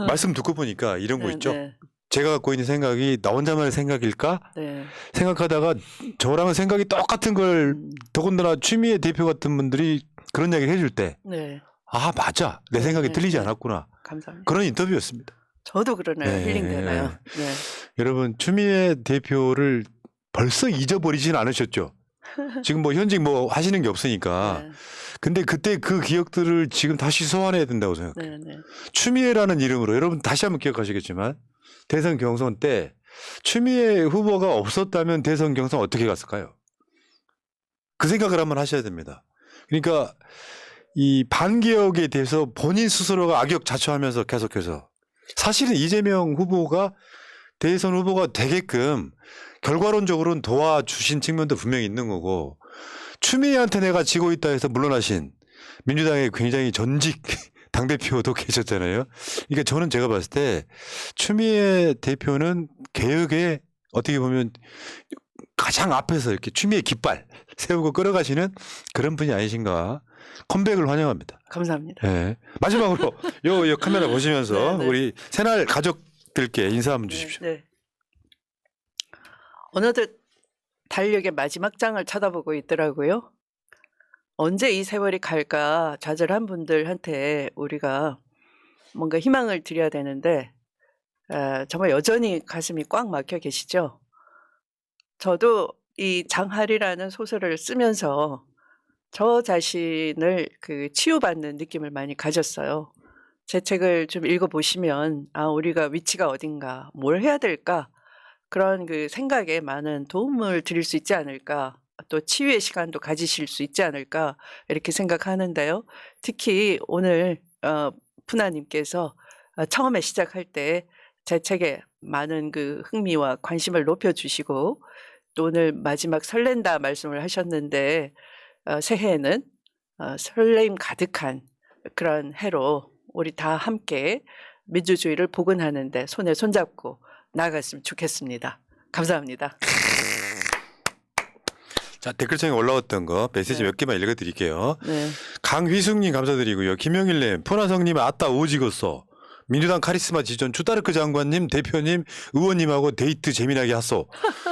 말씀 듣고 보니까 이런 거 네, 있죠. 네. 제가 갖고 있는 생각이 나 혼자만의 생각일까 네. 생각하다가 저랑은 생각이 똑같은 걸 더군다나 추미애 대표 같은 분들이 그런 이야기를 해줄 때 네. 아 맞아 내 생각이 네, 틀리지 네. 않았구나 감사합니다. 그런 인터뷰였습니다. 저도 그러네요. 네. 힐링되나요? 네. 여러분 추미애 대표를 벌써 잊어버리진 않으셨죠? 지금 뭐 현직 뭐 하시는 게 없으니까. 네. 근데 그때 그 기억들을 지금 다시 소환해야 된다고 생각해요. 네. 네. 추미애라는 이름으로 여러분 다시 한번 기억하시겠지만 대선 경선 때 추미애 후보가 없었다면 대선 경선 어떻게 갔을까요? 그 생각을 한번 하셔야 됩니다. 그러니까 이 반개혁에 대해서 본인 스스로가 악역자초하면서 계속해서 사실은 이재명 후보가 대선 후보가 되게끔 결과론적으로는 도와주신 측면도 분명히 있는 거고 추미애한테 내가 지고 있다 해서 물러나신 민주당의 굉장히 전직 당대표도 계셨잖아요. 그러니까 저는 제가 봤을 때 추미애 대표는 개혁에 어떻게 보면 가장 앞에서 이렇게 추미애 깃발 세우고 끌어가시는 그런 분이 아니신가. 컴백을 환영합니다. 감사합니다. 네. 마지막으로 요 카메라 보시면서 네, 네. 우리 새날 가족들께 인사 한번 주십시오. 네. 어느덧 달력의 마지막 장을 쳐다보고 있더라고요. 언제 이 세월이 갈까 좌절한 분들한테 우리가 뭔가 희망을 드려야 되는데 정말 여전히 가슴이 꽉 막혀 계시죠. 저도 이 장할이라는 소설을 쓰면서 저 자신을 그 치유받는 느낌을 많이 가졌어요. 제 책을 좀 읽어보시면 아 우리가 위치가 어딘가 뭘 해야 될까 그런 그 생각에 많은 도움을 드릴 수 있지 않을까 또 치유의 시간도 가지실 수 있지 않을까 이렇게 생각하는데요. 특히 오늘 푸나님께서 처음에 시작할 때 제 책에 많은 그 흥미와 관심을 높여주시고 또 오늘 마지막 설렌다 말씀을 하셨는데 새해에는 설레임 가득한 그런 해로 우리 다 함께 민주주의를 복원하는 데 손에 손잡고 나아갔으면 좋겠습니다. 감사합니다. 자, 댓글창에 올라왔던 거 메시지 네. 몇 개만 읽어드릴게요. 네. 강휘숙님 감사드리고요. 김영일님, 푸나성님 아따 오지겠어. 민주당 카리스마 지존 추다르크 장관님, 대표님, 의원님하고 데이트 재미나게 하소.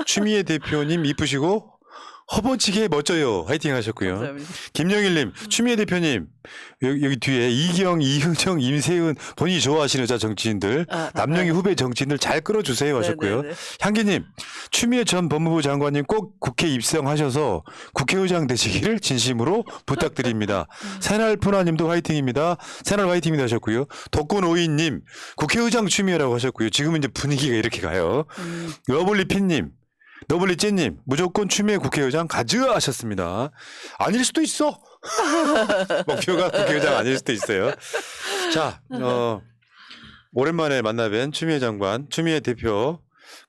추미애 대표님 이쁘시고 허벅지게 멋져요. 화이팅 하셨고요. 감사합니다. 김영일님, 추미애 대표님 여기 뒤에 이경, 이흥정, 임세은 본인이 좋아하시는 자 정치인들 남녀의 후배 정치인들 잘 끌어주세요 하셨고요. 네네네. 향기님, 추미애 전 법무부 장관님 꼭 국회 입성하셔서 국회의장 되시기를 진심으로 부탁드립니다. 새날 푸나님도 화이팅입니다. 새날 화이팅입니다 하셨고요. 덕군오이님, 국회의장 추미애라고 하셨고요. 지금은 이제 분위기가 이렇게 가요. 러블리핀님, 너블리찌님 무조건 추미애 국회의장 가즈아 하셨습니다. 아닐 수도 있어. 목표가 국회의장 아닐 수도 있어요. 자, 오랜만에 만나뵌 추미애 장관, 추미애 대표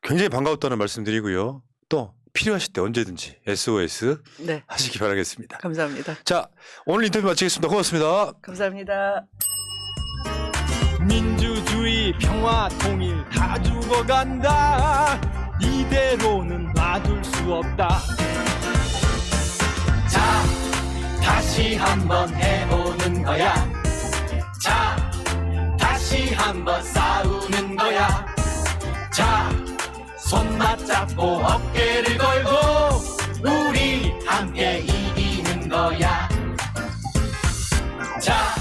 굉장히 반가웠다는 말씀드리고요. 또 필요하실 때 언제든지 SOS 네. 하시기 바라겠습니다. 감사합니다. 자, 오늘 인터뷰 마치겠습니다. 고맙습니다. 감사합니다. 민주주의 평화 통일 다 죽어간다 이대로는 놔둘 수 없다 자 다시 한번 해보는 거야 자 다시 한번 싸우는 거야 자 손 맞잡고 어깨를 걸고 우리 함께 이기는 거야 자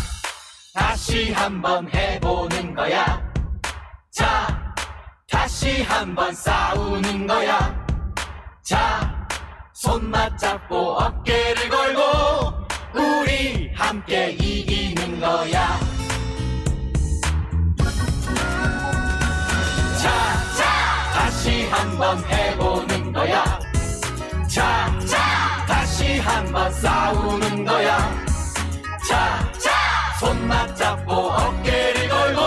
다시 한번 해보는 거야 자 다시 한번 싸우는 거야 자 손 맞잡고 어깨를 걸고 우리 함께 이기는 거야. 자, 다시 한번 해보는 거야. 자, 다시 한번 싸우는 거야. 자, 손 맞잡고 어깨를 걸고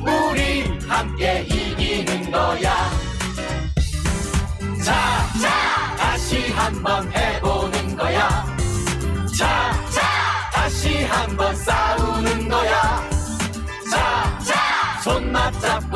우리 함께 이기는 거야. 자, 다시 한번 해보는 거야. 자, 다시 한번 싸우는 거야. 자, 손 맞잡고